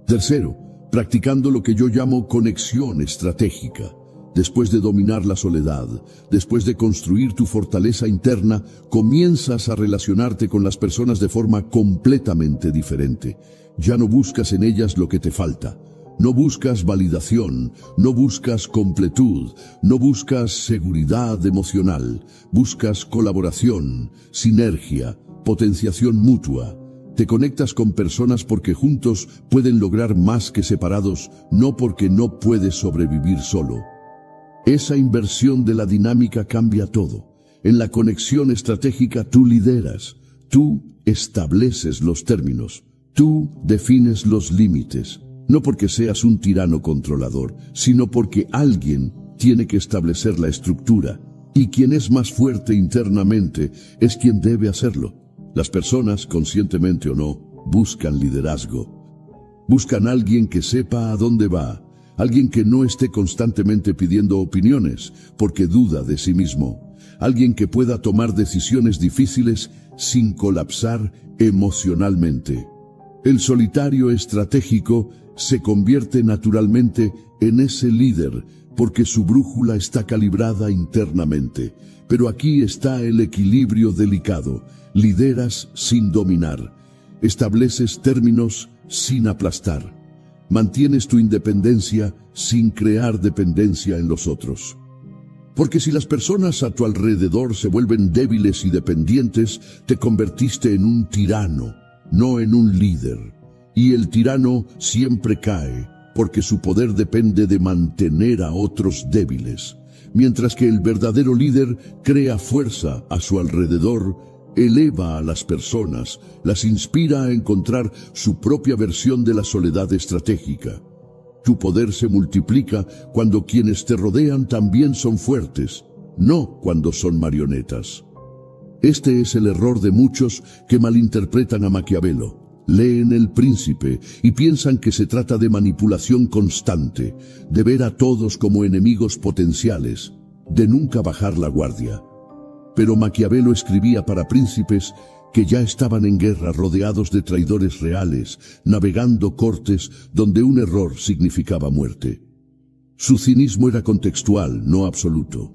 Tercero, practicando lo que yo llamo conexión estratégica. Después de dominar la soledad, después de construir tu fortaleza interna, comienzas a relacionarte con las personas de forma completamente diferente. Ya no buscas en ellas lo que te falta, No buscas validación, no buscas completud, no buscas seguridad emocional, buscas colaboración, sinergia, potenciación mutua. Te conectas con personas porque juntos pueden lograr más que separados, no porque no puedes sobrevivir solo. Esa inversión de la dinámica cambia todo. En la conexión estratégica tú lideras, tú estableces los términos, tú defines los límites. No porque seas un tirano controlador, sino porque alguien tiene que establecer la estructura, y quien es más fuerte internamente es quien debe hacerlo. Las personas, conscientemente o no, buscan liderazgo. Buscan a alguien que sepa a dónde va, alguien que no esté constantemente pidiendo opiniones porque duda de sí mismo, alguien que pueda tomar decisiones difíciles sin colapsar emocionalmente. El solitario estratégico se convierte naturalmente en ese líder porque su brújula está calibrada internamente. Pero aquí está el equilibrio delicado. Lideras sin dominar. Estableces términos sin aplastar. Mantienes tu independencia sin crear dependencia en los otros. Porque si las personas a tu alrededor se vuelven débiles y dependientes, te convertiste en un tirano, no en un líder. Y el tirano siempre cae, porque su poder depende de mantener a otros débiles. Mientras que el verdadero líder crea fuerza a su alrededor, eleva a las personas, las inspira a encontrar su propia versión de la soledad estratégica. Tu poder se multiplica cuando quienes te rodean también son fuertes, no cuando son marionetas. Este es el error de muchos que malinterpretan a Maquiavelo. Leen El Príncipe y piensan que se trata de manipulación constante, de ver a todos como enemigos potenciales, de nunca bajar la guardia. Pero Maquiavelo escribía para príncipes que ya estaban en guerra rodeados de traidores reales, navegando cortes donde un error significaba muerte. Su cinismo era contextual, no absoluto.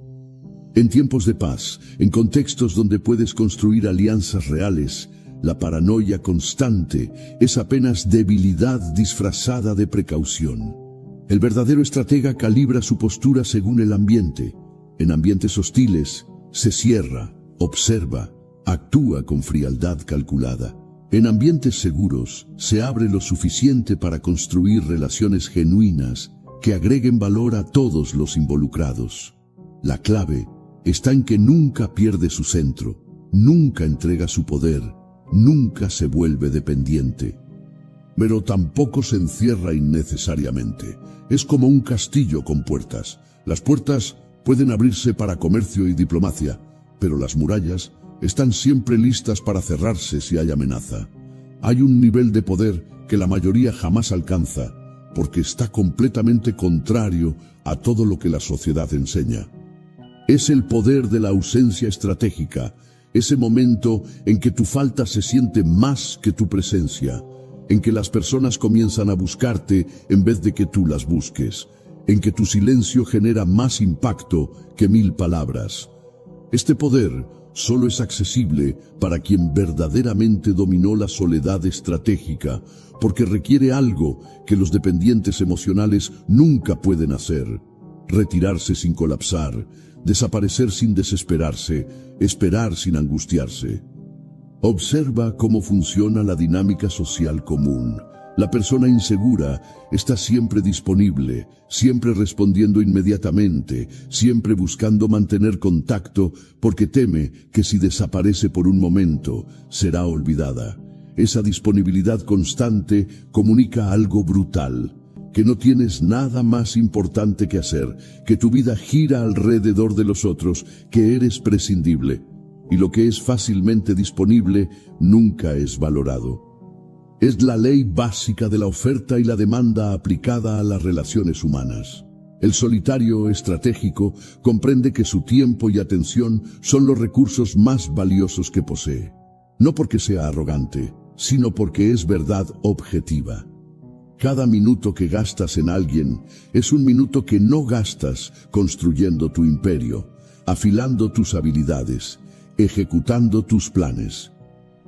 En tiempos de paz, en contextos donde puedes construir alianzas reales, la paranoia constante es apenas debilidad disfrazada de precaución. El verdadero estratega calibra su postura según el ambiente. En ambientes hostiles, se cierra, observa, actúa con frialdad calculada. En ambientes seguros, se abre lo suficiente para construir relaciones genuinas que agreguen valor a todos los involucrados. La clave está en que nunca pierde su centro, nunca entrega su poder, nunca se vuelve dependiente. Pero tampoco se encierra innecesariamente. Es como un castillo con puertas. Las puertas pueden abrirse para comercio y diplomacia, pero las murallas están siempre listas para cerrarse si hay amenaza. Hay un nivel de poder que la mayoría jamás alcanza, porque está completamente contrario a todo lo que la sociedad enseña. Es el poder de la ausencia estratégica, ese momento en que tu falta se siente más que tu presencia, en que las personas comienzan a buscarte en vez de que tú las busques, en que tu silencio genera más impacto que 1000 palabras. Este poder solo es accesible para quien verdaderamente dominó la soledad estratégica, porque requiere algo que los dependientes emocionales nunca pueden hacer: retirarse sin colapsar, desaparecer sin desesperarse, esperar sin angustiarse. Observa cómo funciona la dinámica social común. La persona insegura está siempre disponible, siempre respondiendo inmediatamente, siempre buscando mantener contacto porque teme que si desaparece por un momento, será olvidada. Esa disponibilidad constante comunica algo brutal: que no tienes nada más importante que hacer, que tu vida gira alrededor de los otros, que eres prescindible, y lo que es fácilmente disponible nunca es valorado. Es la ley básica de la oferta y la demanda aplicada a las relaciones humanas. El solitario estratégico comprende que su tiempo y atención son los recursos más valiosos que posee. No porque sea arrogante, sino porque es verdad objetiva. Cada minuto que gastas en alguien es un minuto que no gastas construyendo tu imperio, afilando tus habilidades, ejecutando tus planes.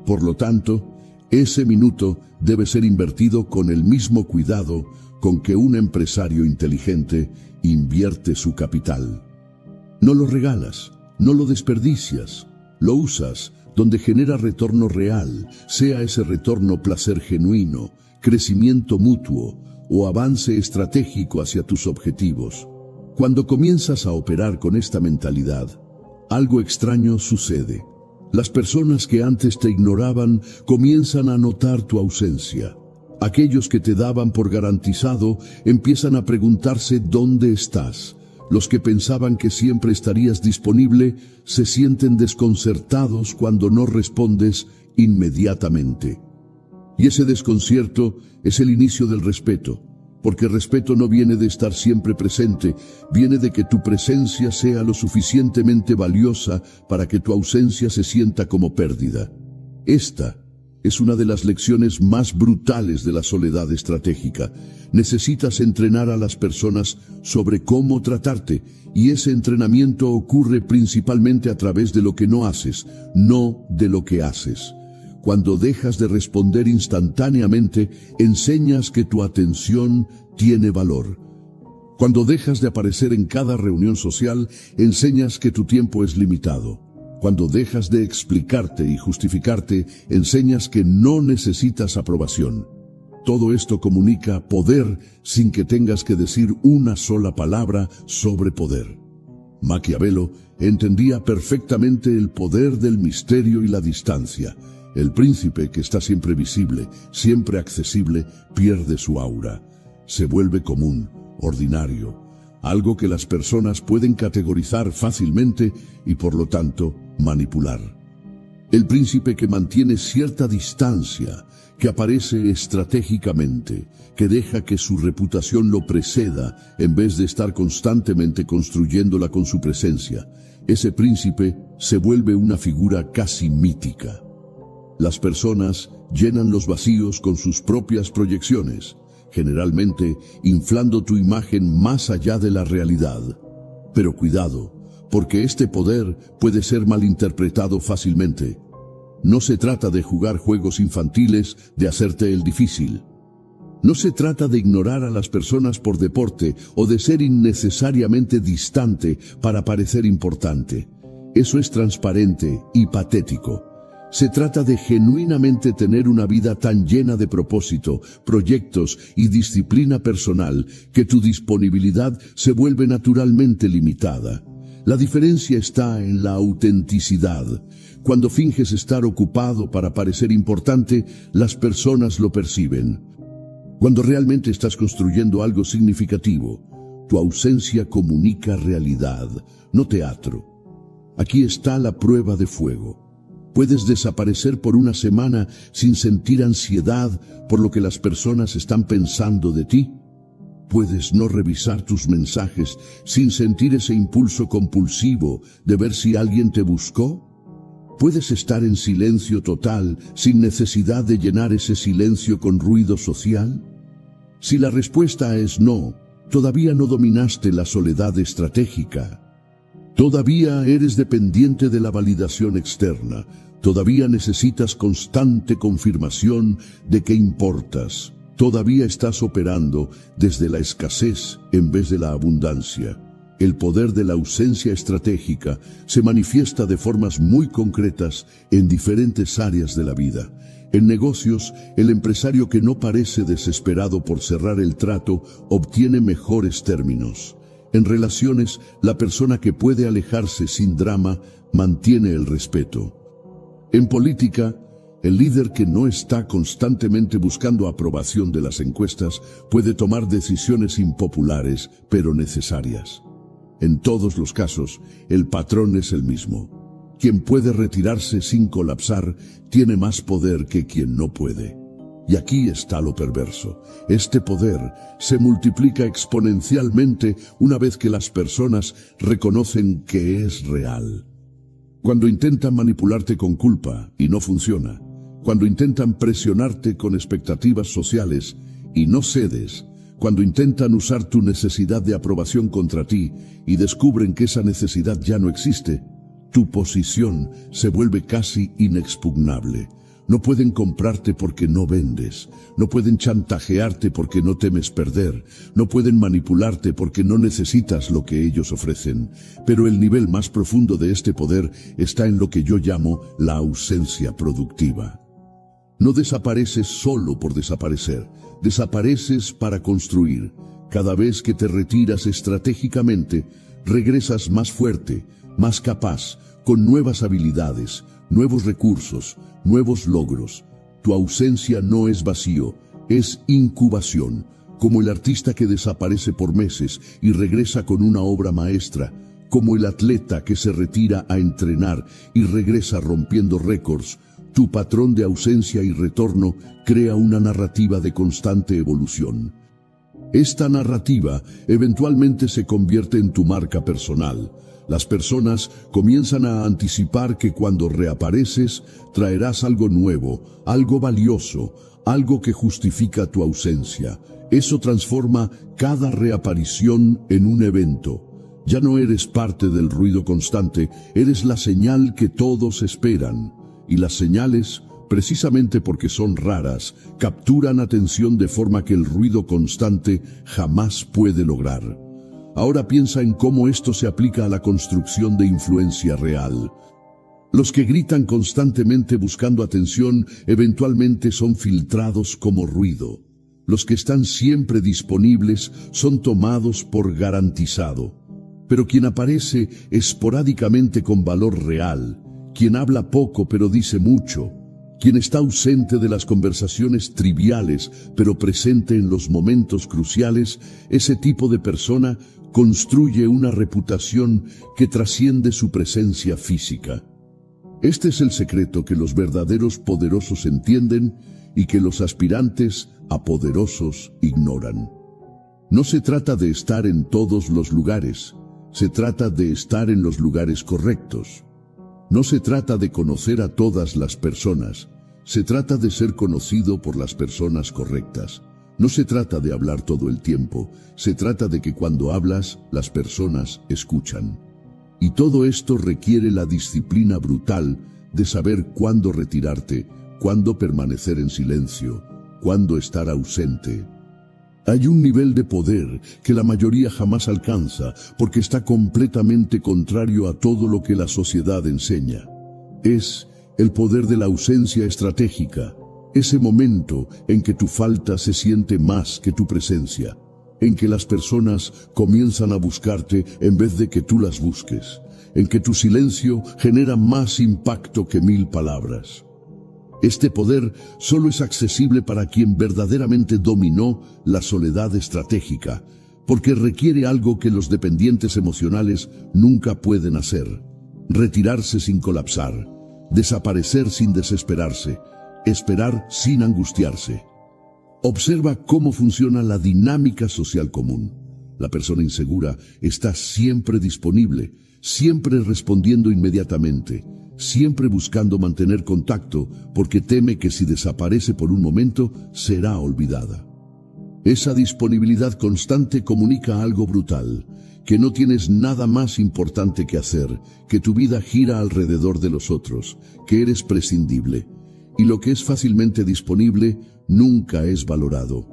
Por lo tanto, ese minuto debe ser invertido con el mismo cuidado con que un empresario inteligente invierte su capital. No lo regalas, no lo desperdicias, lo usas donde genera retorno real, sea ese retorno placer genuino, crecimiento mutuo o avance estratégico hacia tus objetivos. Cuando comienzas a operar con esta mentalidad, algo extraño sucede. Las personas que antes te ignoraban comienzan a notar tu ausencia. Aquellos que te daban por garantizado empiezan a preguntarse dónde estás. Los que pensaban que siempre estarías disponible se sienten desconcertados cuando no respondes inmediatamente. Y ese desconcierto es el inicio del respeto, porque respeto no viene de estar siempre presente, viene de que tu presencia sea lo suficientemente valiosa para que tu ausencia se sienta como pérdida. Esta es una de las lecciones más brutales de la soledad estratégica. Necesitas entrenar a las personas sobre cómo tratarte, y ese entrenamiento ocurre principalmente a través de lo que no haces, no de lo que haces. Cuando dejas de responder instantáneamente, enseñas que tu atención tiene valor. Cuando dejas de aparecer en cada reunión social, enseñas que tu tiempo es limitado. Cuando dejas de explicarte y justificarte, enseñas que no necesitas aprobación. Todo esto comunica poder sin que tengas que decir una sola palabra sobre poder. Maquiavelo entendía perfectamente el poder del misterio y la distancia. El príncipe, que está siempre visible, siempre accesible, pierde su aura. Se vuelve común, ordinario, algo que las personas pueden categorizar fácilmente y por lo tanto manipular. El príncipe que mantiene cierta distancia, que aparece estratégicamente, que deja que su reputación lo preceda en vez de estar constantemente construyéndola con su presencia, ese príncipe se vuelve una figura casi mítica. Las personas llenan los vacíos con sus propias proyecciones, generalmente inflando tu imagen más allá de la realidad. Pero cuidado, porque este poder puede ser malinterpretado fácilmente. No se trata de jugar juegos infantiles, de hacerte el difícil. No se trata de ignorar a las personas por deporte o de ser innecesariamente distante para parecer importante. Eso es transparente y patético. Se trata de genuinamente tener una vida tan llena de propósito, proyectos y disciplina personal que tu disponibilidad se vuelve naturalmente limitada. La diferencia está en la autenticidad. Cuando finges estar ocupado para parecer importante, las personas lo perciben. Cuando realmente estás construyendo algo significativo, tu ausencia comunica realidad, no teatro. Aquí está la prueba de fuego. Puedes desaparecer por una semana sin sentir ansiedad por lo que las personas están pensando de ti. Puedes no revisar tus mensajes sin sentir ese impulso compulsivo de ver si alguien te buscó. Puedes estar en silencio total sin necesidad de llenar ese silencio con ruido social. Si la respuesta es no, todavía no dominaste la soledad estratégica. Todavía eres dependiente de la validación externa. Todavía necesitas constante confirmación de que importas. Todavía estás operando desde la escasez en vez de la abundancia. El poder de la ausencia estratégica se manifiesta de formas muy concretas en diferentes áreas de la vida. En negocios, el empresario que no parece desesperado por cerrar el trato obtiene mejores términos. En relaciones, la persona que puede alejarse sin drama mantiene el respeto. En política, el líder que no está constantemente buscando aprobación de las encuestas puede tomar decisiones impopulares, pero necesarias. En todos los casos, el patrón es el mismo. Quien puede retirarse sin colapsar tiene más poder que quien no puede. Y aquí está lo perverso. Este poder se multiplica exponencialmente una vez que las personas reconocen que es real. Cuando intentan manipularte con culpa y no funciona, cuando intentan presionarte con expectativas sociales y no cedes, cuando intentan usar tu necesidad de aprobación contra ti y descubren que esa necesidad ya no existe, tu posición se vuelve casi inexpugnable. No pueden comprarte porque no vendes. No pueden chantajearte porque no temes perder. No pueden manipularte porque no necesitas lo que ellos ofrecen. Pero el nivel más profundo de este poder está en lo que yo llamo la ausencia productiva. No desapareces solo por desaparecer. Desapareces para construir. Cada vez que te retiras estratégicamente, regresas más fuerte, más capaz, con nuevas habilidades, nuevos recursos, nuevos logros. Tu ausencia no es vacío, es incubación, como el artista que desaparece por meses y regresa con una obra maestra, como el atleta que se retira a entrenar y regresa rompiendo récords. Tu patrón de ausencia y retorno crea una narrativa de constante evolución. Esta narrativa eventualmente se convierte en tu marca personal. Las personas comienzan a anticipar que cuando reapareces traerás algo nuevo, algo valioso, algo que justifica tu ausencia. Eso transforma cada reaparición en un evento. Ya no eres parte del ruido constante, eres la señal que todos esperan. Y las señales, precisamente porque son raras, capturan atención de forma que el ruido constante jamás puede lograr. Ahora piensa en cómo esto se aplica a la construcción de influencia real. Los que gritan constantemente buscando atención eventualmente son filtrados como ruido. Los que están siempre disponibles son tomados por garantizado. Pero quien aparece esporádicamente con valor real, quien habla poco pero dice mucho, quien está ausente de las conversaciones triviales pero presente en los momentos cruciales, ese tipo de persona construye una reputación que trasciende su presencia física. Este es el secreto que los verdaderos poderosos entienden y que los aspirantes a poderosos ignoran. No se trata de estar en todos los lugares, se trata de estar en los lugares correctos. No se trata de conocer a todas las personas, se trata de ser conocido por las personas correctas. No se trata de hablar todo el tiempo, se trata de que cuando hablas, las personas escuchan. Y todo esto requiere la disciplina brutal de saber cuándo retirarte, cuándo permanecer en silencio, cuándo estar ausente. Hay un nivel de poder que la mayoría jamás alcanza porque está completamente contrario a todo lo que la sociedad enseña. Es el poder de la ausencia estratégica. Ese momento en que tu falta se siente más que tu presencia, en que las personas comienzan a buscarte en vez de que tú las busques, en que tu silencio genera más impacto que 1000 palabras. Este poder solo es accesible para quien verdaderamente dominó la soledad estratégica, porque requiere algo que los dependientes emocionales nunca pueden hacer: retirarse sin colapsar, desaparecer sin desesperarse, esperar sin angustiarse. Observa cómo funciona la dinámica social común. La persona insegura está siempre disponible, siempre respondiendo inmediatamente, siempre buscando mantener contacto porque teme que si desaparece por un momento será olvidada. Esa disponibilidad constante comunica algo brutal, que no tienes nada más importante que hacer, que tu vida gira alrededor de los otros, que eres prescindible. Y lo que es fácilmente disponible nunca es valorado.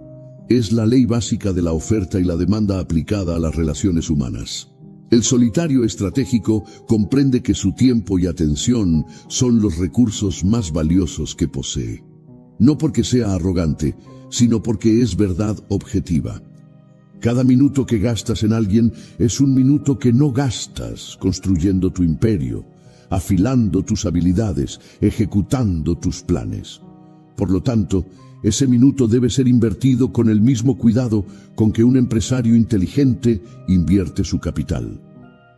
Es la ley básica de la oferta y la demanda aplicada a las relaciones humanas. El solitario estratégico comprende que su tiempo y atención son los recursos más valiosos que posee. No porque sea arrogante, sino porque es verdad objetiva. Cada minuto que gastas en alguien es un minuto que no gastas construyendo tu imperio, afilando tus habilidades, ejecutando tus planes. Por lo tanto, ese minuto debe ser invertido con el mismo cuidado con que un empresario inteligente invierte su capital.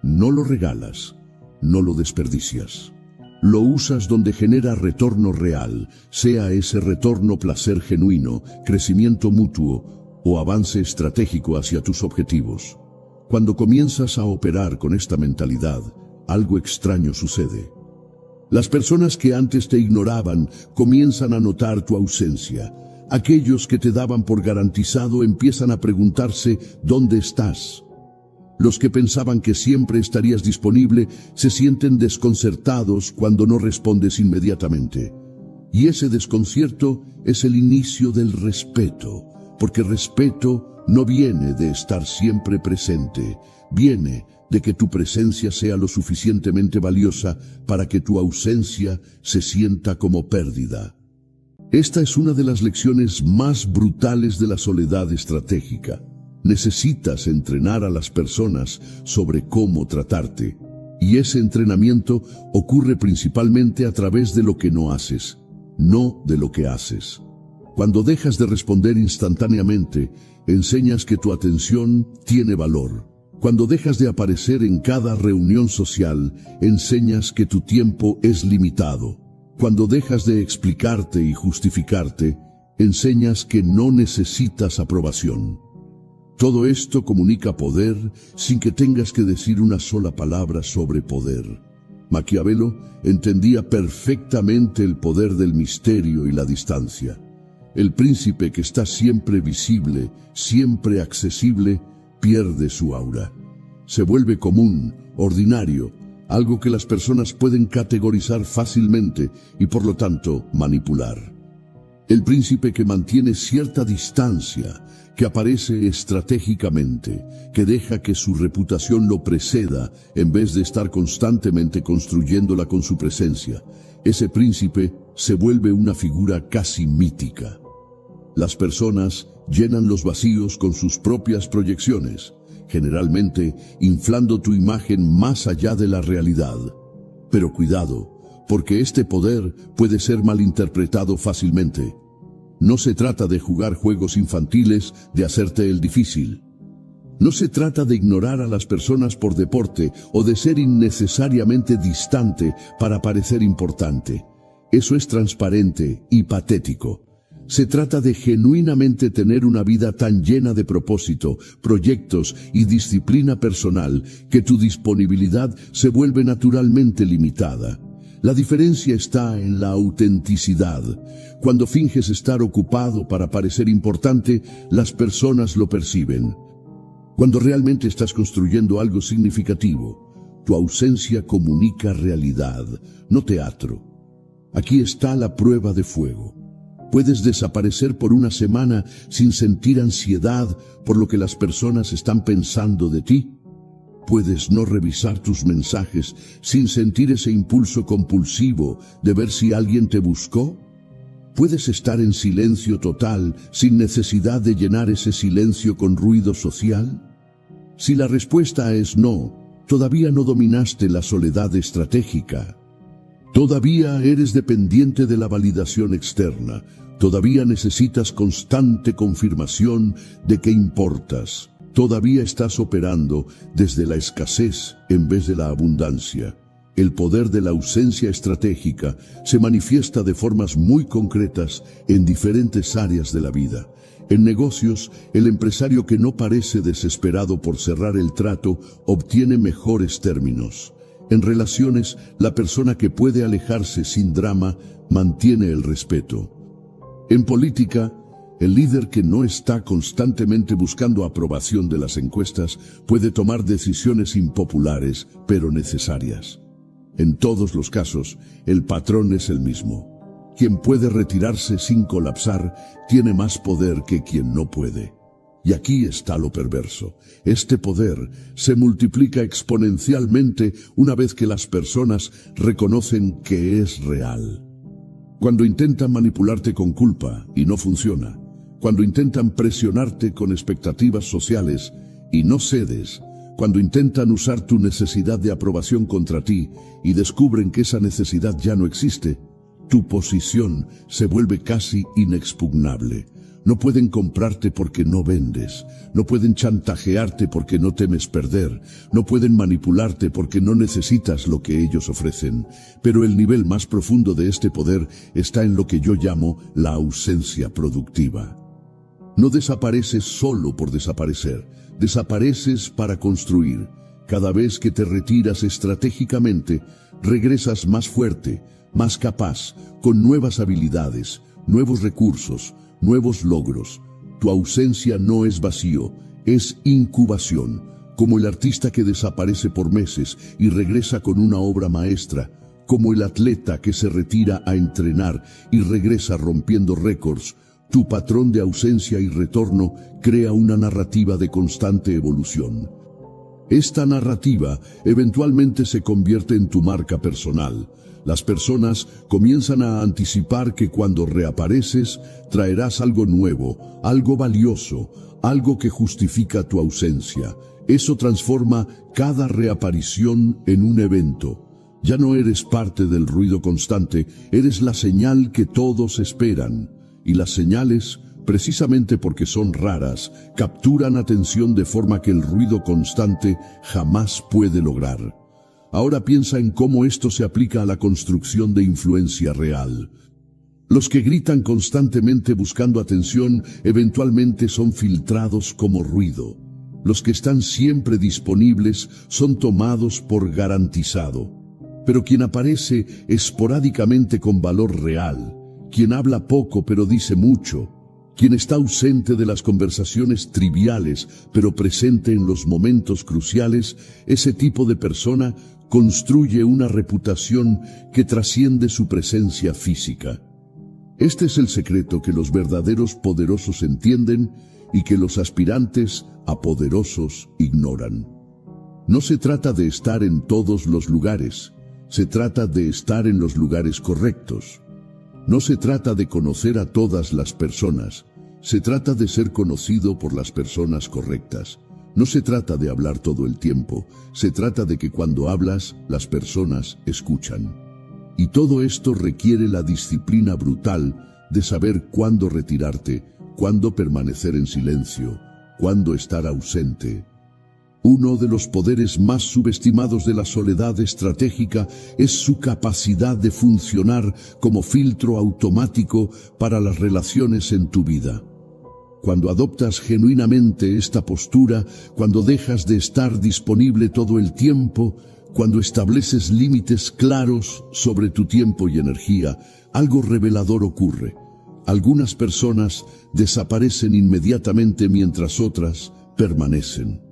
No lo regalas, no lo desperdicias. Lo usas donde genera retorno real, sea ese retorno placer genuino, crecimiento mutuo o avance estratégico hacia tus objetivos. Cuando comienzas a operar con esta mentalidad, algo extraño sucede. Las personas que antes te ignoraban comienzan a notar tu ausencia. Aquellos que te daban por garantizado empiezan a preguntarse ¿dónde estás? Los que pensaban que siempre estarías disponible se sienten desconcertados cuando no respondes inmediatamente. Y ese desconcierto es el inicio del respeto, porque respeto no viene de estar siempre presente, viene de que tu presencia sea lo suficientemente valiosa para que tu ausencia se sienta como pérdida. Esta es una de las lecciones más brutales de la soledad estratégica. Necesitas entrenar a las personas sobre cómo tratarte, y ese entrenamiento ocurre principalmente a través de lo que no haces, no de lo que haces. Cuando dejas de responder instantáneamente, enseñas que tu atención tiene valor. Cuando dejas de aparecer en cada reunión social, enseñas que tu tiempo es limitado. Cuando dejas de explicarte y justificarte, enseñas que no necesitas aprobación. Todo esto comunica poder sin que tengas que decir una sola palabra sobre poder. Maquiavelo entendía perfectamente el poder del misterio y la distancia. El príncipe que está siempre visible, siempre accesible, pierde su aura. Se vuelve común, ordinario, algo que las personas pueden categorizar fácilmente y por lo tanto manipular. El príncipe que mantiene cierta distancia, que aparece estratégicamente, que deja que su reputación lo preceda en vez de estar constantemente construyéndola con su presencia, ese príncipe se vuelve una figura casi mítica. Las personas llenan los vacíos con sus propias proyecciones, generalmente inflando tu imagen más allá de la realidad. Pero cuidado, porque este poder puede ser malinterpretado fácilmente. No se trata de jugar juegos infantiles, de hacerte el difícil. No se trata de ignorar a las personas por deporte o de ser innecesariamente distante para parecer importante. Eso es transparente y patético. Se trata de genuinamente tener una vida tan llena de propósito, proyectos y disciplina personal que tu disponibilidad se vuelve naturalmente limitada. La diferencia está en la autenticidad. Cuando finges estar ocupado para parecer importante, las personas lo perciben. Cuando realmente estás construyendo algo significativo, tu ausencia comunica realidad, no teatro. Aquí está la prueba de fuego. Puedes desaparecer por una semana sin sentir ansiedad por lo que las personas están pensando de ti. Puedes no revisar tus mensajes sin sentir ese impulso compulsivo de ver si alguien te buscó. Puedes estar en silencio total sin necesidad de llenar ese silencio con ruido social. Si la respuesta es no, todavía no dominaste la soledad estratégica. Todavía eres dependiente de la validación externa. Todavía necesitas constante confirmación de que importas. Todavía estás operando desde la escasez en vez de la abundancia. El poder de la ausencia estratégica se manifiesta de formas muy concretas en diferentes áreas de la vida. En negocios, el empresario que no parece desesperado por cerrar el trato obtiene mejores términos. En relaciones, la persona que puede alejarse sin drama mantiene el respeto. En política, el líder que no está constantemente buscando aprobación de las encuestas puede tomar decisiones impopulares, pero necesarias. En todos los casos, el patrón es el mismo. Quien puede retirarse sin colapsar tiene más poder que quien no puede. Y aquí está lo perverso. Este poder se multiplica exponencialmente una vez que las personas reconocen que es real. Cuando intentan manipularte con culpa y no funciona, cuando intentan presionarte con expectativas sociales y no cedes, cuando intentan usar tu necesidad de aprobación contra ti y descubren que esa necesidad ya no existe, tu posición se vuelve casi inexpugnable. No pueden comprarte porque no vendes, no pueden chantajearte porque no temes perder, no pueden manipularte porque no necesitas lo que ellos ofrecen. Pero el nivel más profundo de este poder está en lo que yo llamo la ausencia productiva. No desapareces solo por desaparecer, desapareces para construir. Cada vez que te retiras estratégicamente, regresas más fuerte, más capaz, con nuevas habilidades, nuevos recursos, nuevos logros. Tu ausencia no es vacío, es incubación, como el artista que desaparece por meses y regresa con una obra maestra, Como el atleta que se retira a entrenar y regresa rompiendo récords, tu patrón de ausencia y retorno crea una narrativa de constante evolución. Esta narrativa eventualmente se convierte en tu marca personal. Las personas comienzan a anticipar que cuando reapareces traerás algo nuevo, algo valioso, algo que justifica tu ausencia. Eso transforma cada reaparición en un evento. Ya no eres parte del ruido constante, eres la señal que todos esperan. Y las señales, precisamente porque son raras, capturan atención de forma que el ruido constante jamás puede lograr. Ahora piensa en cómo esto se aplica a la construcción de influencia real. Los que gritan constantemente buscando atención eventualmente son filtrados como ruido. Los que están siempre disponibles son tomados por garantizado. Pero quien aparece esporádicamente con valor real, quien habla poco pero dice mucho, quien está ausente de las conversaciones triviales pero presente en los momentos cruciales, ese tipo de persona construye una reputación que trasciende su presencia física. Este es el secreto que los verdaderos poderosos entienden y que los aspirantes a poderosos ignoran. No se trata de estar en todos los lugares, se trata de estar en los lugares correctos. No se trata de conocer a todas las personas, se trata de ser conocido por las personas correctas. No se trata de hablar todo el tiempo, se trata de que cuando hablas, las personas escuchan. Y todo esto requiere la disciplina brutal de saber cuándo retirarte, cuándo permanecer en silencio, cuándo estar ausente. Uno de los poderes más subestimados de la soledad estratégica es su capacidad de funcionar como filtro automático para las relaciones en tu vida. Cuando adoptas genuinamente esta postura, cuando dejas de estar disponible todo el tiempo, cuando estableces límites claros sobre tu tiempo y energía, algo revelador ocurre. Algunas personas desaparecen inmediatamente mientras otras permanecen.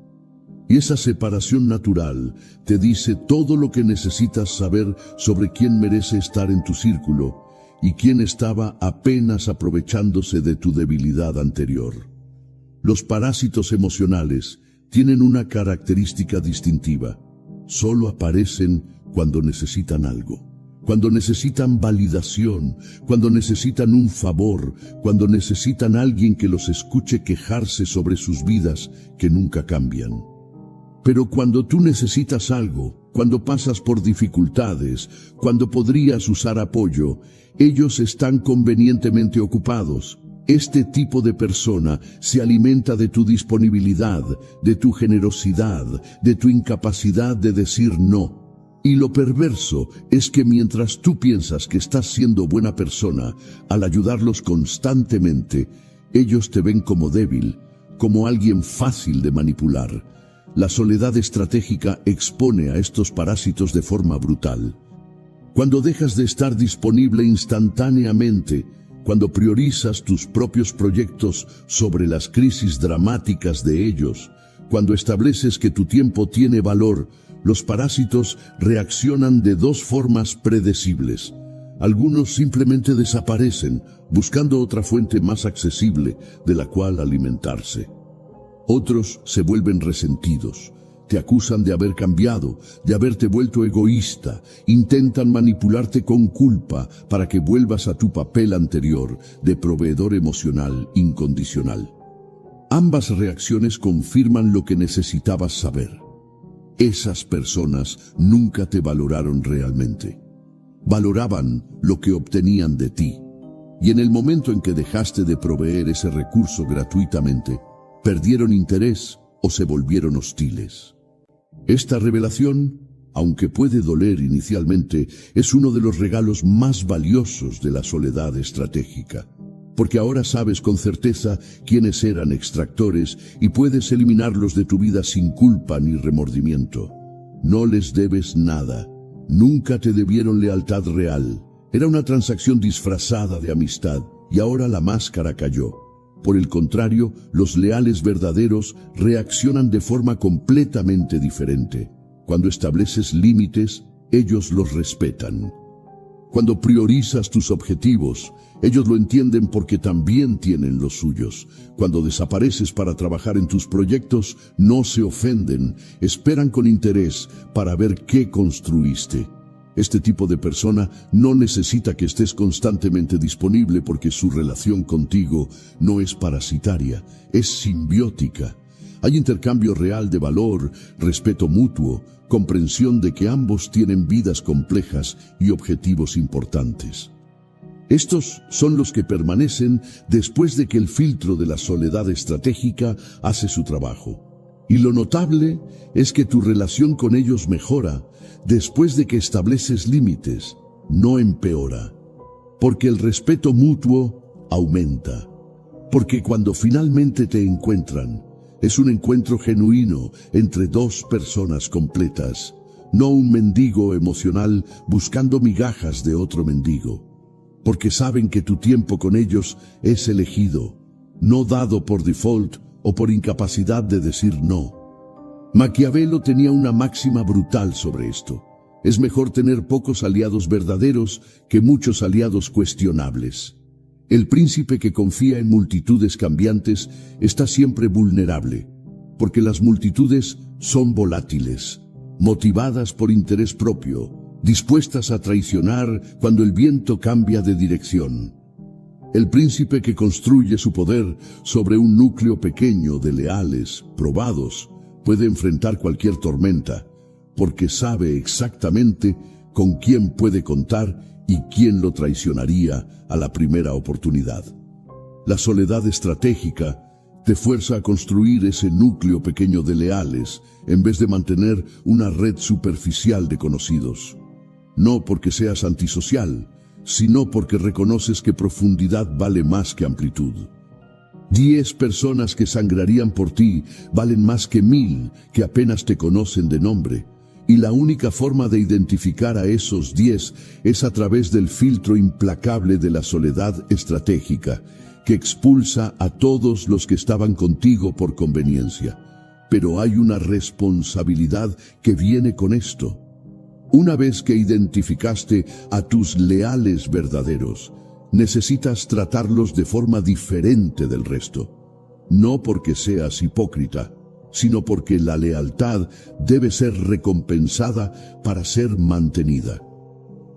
Y esa separación natural te dice todo lo que necesitas saber sobre quién merece estar en tu círculo y quién estaba apenas aprovechándose de tu debilidad anterior. Los parásitos emocionales tienen una característica distintiva. Solo aparecen cuando necesitan algo, cuando necesitan validación, cuando necesitan un favor, cuando necesitan a alguien que los escuche quejarse sobre sus vidas que nunca cambian. Pero cuando tú necesitas algo, cuando pasas por dificultades, cuando podrías usar apoyo, ellos están convenientemente ocupados. Este tipo de persona se alimenta de tu disponibilidad, de tu generosidad, de tu incapacidad de decir no. Y lo perverso es que mientras tú piensas que estás siendo buena persona, al ayudarlos constantemente, ellos te ven como débil, como alguien fácil de manipular. La soledad estratégica expone a estos parásitos de forma brutal. Cuando dejas de estar disponible instantáneamente, cuando priorizas tus propios proyectos sobre las crisis dramáticas de ellos, cuando estableces que tu tiempo tiene valor, los parásitos reaccionan de dos formas predecibles. Algunos simplemente desaparecen, buscando otra fuente más accesible de la cual alimentarse. Otros se vuelven resentidos, te acusan de haber cambiado, de haberte vuelto egoísta, intentan manipularte con culpa para que vuelvas a tu papel anterior de proveedor emocional incondicional. Ambas reacciones confirman lo que necesitabas saber. Esas personas nunca te valoraron realmente. Valoraban lo que obtenían de ti. Y en el momento en que dejaste de proveer ese recurso gratuitamente, perdieron interés o se volvieron hostiles. Esta revelación, aunque puede doler inicialmente, es uno de los regalos más valiosos de la soledad estratégica, porque ahora sabes con certeza quiénes eran extractores y puedes eliminarlos de tu vida sin culpa ni remordimiento. No les debes nada, nunca te debieron lealtad real, era una transacción disfrazada de amistad y ahora la máscara cayó. Por el contrario, los leales verdaderos reaccionan de forma completamente diferente. Cuando estableces límites, ellos los respetan. Cuando priorizas tus objetivos, ellos lo entienden porque también tienen los suyos. Cuando desapareces para trabajar en tus proyectos, no se ofenden, esperan con interés para ver qué construiste. Este tipo de persona no necesita que estés constantemente disponible porque su relación contigo no es parasitaria, es simbiótica. Hay intercambio real de valor, respeto mutuo, comprensión de que ambos tienen vidas complejas y objetivos importantes. Estos son los que permanecen después de que el filtro de la soledad estratégica hace su trabajo. Y lo notable es que tu relación con ellos mejora después de que estableces límites, no empeora. Porque el respeto mutuo aumenta. Porque cuando finalmente te encuentran, es un encuentro genuino entre dos personas completas, no un mendigo emocional buscando migajas de otro mendigo. Porque saben que tu tiempo con ellos es elegido, no dado por default o por incapacidad de decir no. Maquiavelo tenía una máxima brutal sobre esto. Es mejor tener pocos aliados verdaderos que muchos aliados cuestionables. El príncipe que confía en multitudes cambiantes está siempre vulnerable, porque las multitudes son volátiles, motivadas por interés propio, dispuestas a traicionar cuando el viento cambia de dirección. El príncipe que construye su poder sobre un núcleo pequeño de leales, probados, puede enfrentar cualquier tormenta, porque sabe exactamente con quién puede contar y quién lo traicionaría a la primera oportunidad. La soledad estratégica te fuerza a construir ese núcleo pequeño de leales en vez de mantener una red superficial de conocidos. No porque seas antisocial, sino porque reconoces que profundidad vale más que amplitud. 10 personas que sangrarían por ti valen más que 1000 que apenas te conocen de nombre. Y la única forma de identificar a esos 10 es a través del filtro implacable de la soledad estratégica, que expulsa a todos los que estaban contigo por conveniencia. Pero hay una responsabilidad que viene con esto. Una vez que identificaste a tus leales verdaderos, necesitas tratarlos de forma diferente del resto. No porque seas hipócrita, sino porque la lealtad debe ser recompensada para ser mantenida.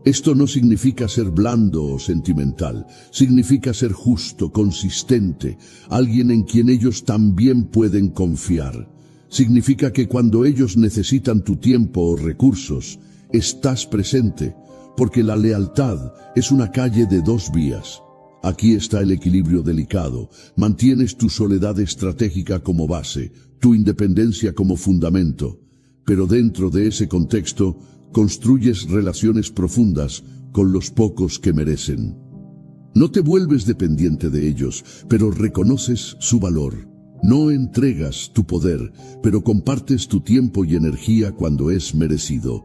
Esto no significa ser blando o sentimental, significa ser justo, consistente, alguien en quien ellos también pueden confiar. Significa que cuando ellos necesitan tu tiempo o recursos, estás presente, porque la lealtad es una calle de 2 vías. Aquí está el equilibrio delicado. Mantienes tu soledad estratégica como base, tu independencia como fundamento, pero dentro de ese contexto construyes relaciones profundas con los pocos que merecen. No te vuelves dependiente de ellos, pero reconoces su valor. No entregas tu poder, pero compartes tu tiempo y energía cuando es merecido.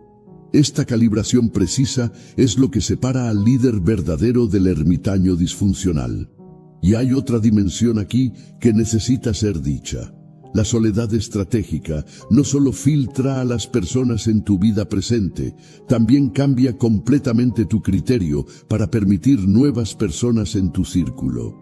Esta calibración precisa es lo que separa al líder verdadero del ermitaño disfuncional. Y hay otra dimensión aquí que necesita ser dicha. La soledad estratégica no solo filtra a las personas en tu vida presente, también cambia completamente tu criterio para permitir nuevas personas en tu círculo.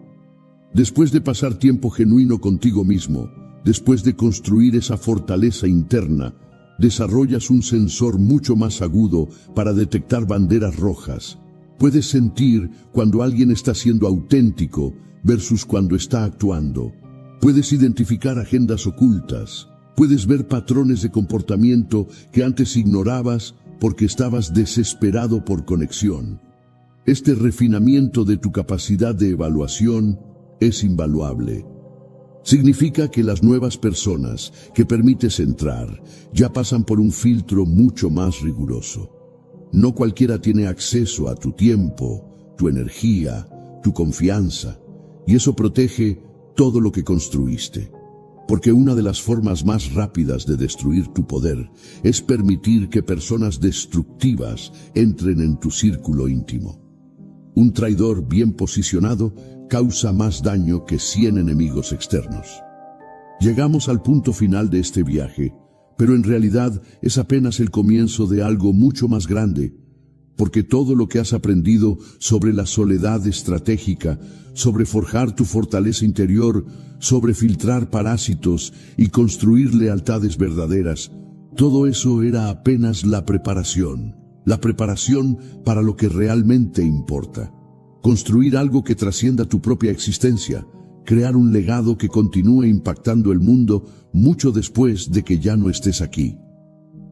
Después de pasar tiempo genuino contigo mismo, después de construir esa fortaleza interna, desarrollas un sensor mucho más agudo para detectar banderas rojas. Puedes sentir cuando alguien está siendo auténtico versus cuando está actuando. Puedes identificar agendas ocultas. Puedes ver patrones de comportamiento que antes ignorabas porque estabas desesperado por conexión. Este refinamiento de tu capacidad de evaluación es invaluable. Significa que las nuevas personas que permites entrar ya pasan por un filtro mucho más riguroso. No cualquiera tiene acceso a tu tiempo, tu energía, tu confianza, y eso protege todo lo que construiste. Porque una de las formas más rápidas de destruir tu poder es permitir que personas destructivas entren en tu círculo íntimo. Un traidor bien posicionado causa más daño que 100 enemigos externos. Llegamos al punto final de este viaje, pero en realidad es apenas el comienzo de algo mucho más grande, porque todo lo que has aprendido sobre la soledad estratégica, sobre forjar tu fortaleza interior, sobre filtrar parásitos y construir lealtades verdaderas, todo eso era apenas la preparación para lo que realmente importa. Construir algo que trascienda tu propia existencia, crear un legado que continúe impactando el mundo mucho después de que ya no estés aquí.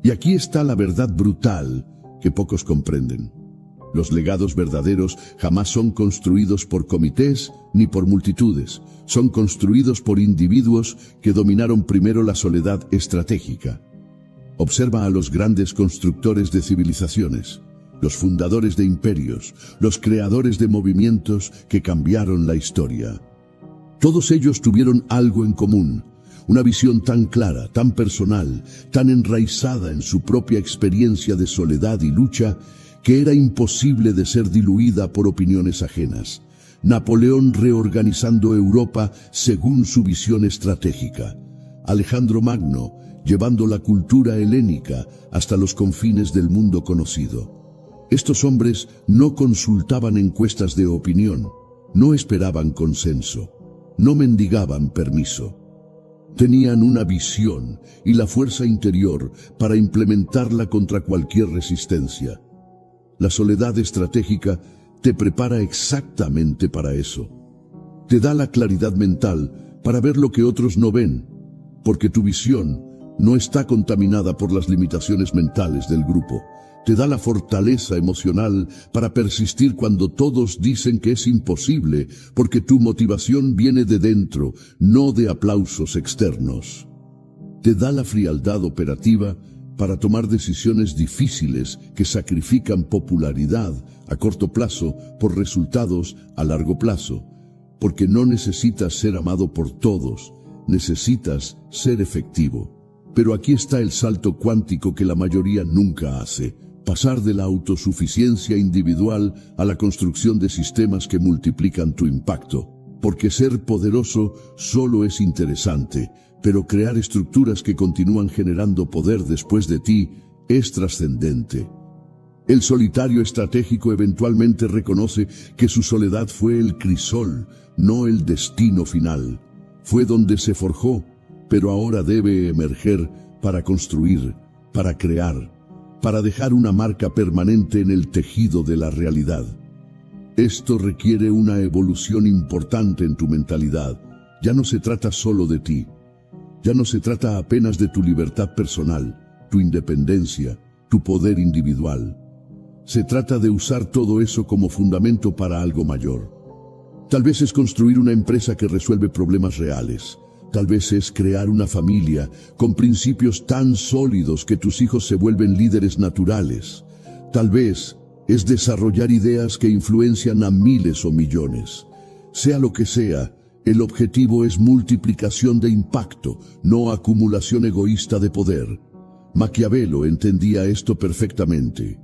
Y aquí está la verdad brutal que pocos comprenden. Los legados verdaderos jamás son construidos por comités ni por multitudes. Son construidos por individuos que dominaron primero la soledad estratégica. Observa a los grandes constructores de civilizaciones, los fundadores de imperios, los creadores de movimientos que cambiaron la historia. Todos ellos tuvieron algo en común, una visión tan clara, tan personal, tan enraizada en su propia experiencia de soledad y lucha, que era imposible de ser diluida por opiniones ajenas. Napoleón reorganizando Europa según su visión estratégica. Alejandro Magno llevando la cultura helénica hasta los confines del mundo conocido. Estos hombres no consultaban encuestas de opinión, no esperaban consenso, no mendigaban permiso. Tenían una visión y la fuerza interior para implementarla contra cualquier resistencia. La soledad estratégica te prepara exactamente para eso. Te da la claridad mental para ver lo que otros no ven, porque tu visión no está contaminada por las limitaciones mentales del grupo. Te da la fortaleza emocional para persistir cuando todos dicen que es imposible, porque tu motivación viene de dentro, no de aplausos externos. Te da la frialdad operativa para tomar decisiones difíciles que sacrifican popularidad a corto plazo por resultados a largo plazo, porque no necesitas ser amado por todos, necesitas ser efectivo. Pero aquí está el salto cuántico que la mayoría nunca hace: pasar de la autosuficiencia individual a la construcción de sistemas que multiplican tu impacto. Porque ser poderoso solo es interesante, pero crear estructuras que continúan generando poder después de ti es trascendente. El solitario estratégico eventualmente reconoce que su soledad fue el crisol, no el destino final. Fue donde se forjó, pero ahora debe emerger para construir, para crear, para dejar una marca permanente en el tejido de la realidad. Esto requiere una evolución importante en tu mentalidad. Ya no se trata solo de ti. Ya no se trata apenas de tu libertad personal, tu independencia, tu poder individual. Se trata de usar todo eso como fundamento para algo mayor. Tal vez es construir una empresa que resuelve problemas reales. Tal vez es crear una familia con principios tan sólidos que tus hijos se vuelven líderes naturales. Tal vez es desarrollar ideas que influencian a miles o millones. Sea lo que sea, el objetivo es multiplicación de impacto, no acumulación egoísta de poder. Maquiavelo entendía esto perfectamente.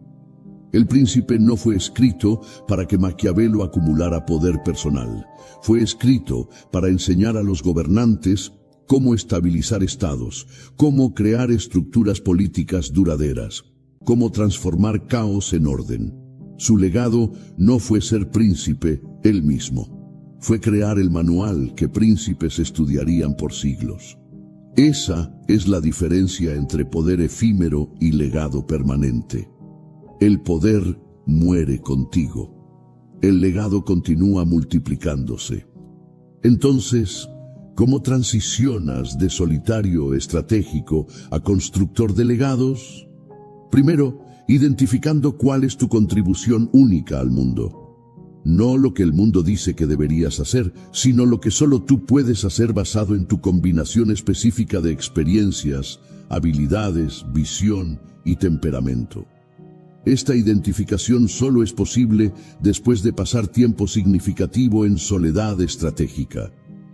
El Príncipe no fue escrito para que Maquiavelo acumulara poder personal. Fue escrito para enseñar a los gobernantes cómo estabilizar estados, cómo crear estructuras políticas duraderas, cómo transformar caos en orden. Su legado no fue ser príncipe él mismo. Fue crear el manual que príncipes estudiarían por siglos. Esa es la diferencia entre poder efímero y legado permanente. El poder muere contigo. El legado continúa multiplicándose. Entonces, ¿cómo transicionas de solitario estratégico a constructor de legados? Primero, identificando cuál es tu contribución única al mundo. No lo que el mundo dice que deberías hacer, sino lo que solo tú puedes hacer basado en tu combinación específica de experiencias, habilidades, visión y temperamento. Esta identificación solo es posible después de pasar tiempo significativo en soledad estratégica,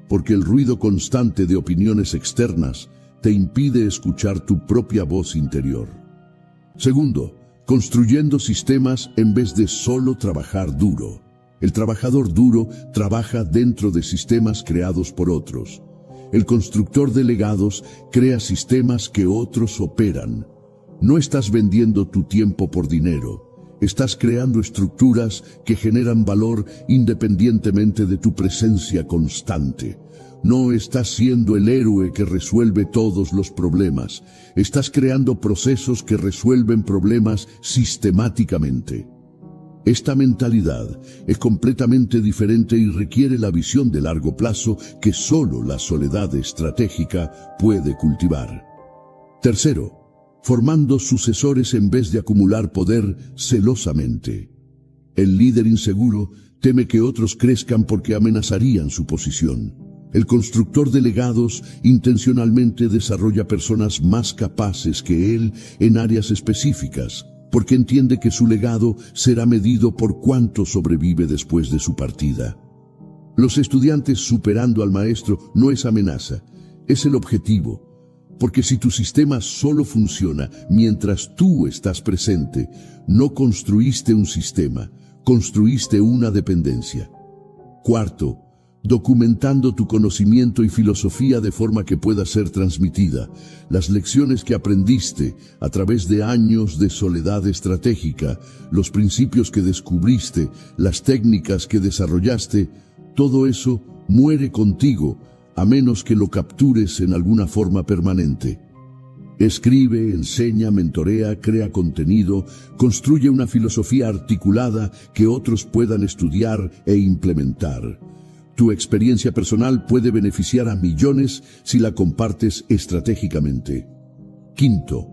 porque el ruido constante de opiniones externas te impide escuchar tu propia voz interior. Segundo, construyendo sistemas en vez de solo trabajar duro. El trabajador duro trabaja dentro de sistemas creados por otros. El constructor de legados crea sistemas que otros operan. No estás vendiendo tu tiempo por dinero. Estás creando estructuras que generan valor independientemente de tu presencia constante. No estás siendo el héroe que resuelve todos los problemas. Estás creando procesos que resuelven problemas sistemáticamente. Esta mentalidad es completamente diferente y requiere la visión de largo plazo que solo la soledad estratégica puede cultivar. Tercero, formando sucesores en vez de acumular poder celosamente. El líder inseguro teme que otros crezcan porque amenazarían su posición. El constructor de legados intencionalmente desarrolla personas más capaces que él en áreas específicas, porque entiende que su legado será medido por cuánto sobrevive después de su partida. Los estudiantes superando al maestro no es amenaza, es el objetivo, porque si tu sistema solo funciona mientras tú estás presente, no construiste un sistema, construiste una dependencia. Cuarto, documentando tu conocimiento y filosofía de forma que pueda ser transmitida. Las lecciones que aprendiste a través de años de soledad estratégica, los principios que descubriste, las técnicas que desarrollaste, todo eso muere contigo, a menos que lo captures en alguna forma permanente. Escribe, enseña, mentorea, crea contenido, construye una filosofía articulada que otros puedan estudiar e implementar. Tu experiencia personal puede beneficiar a millones si la compartes estratégicamente. Quinto,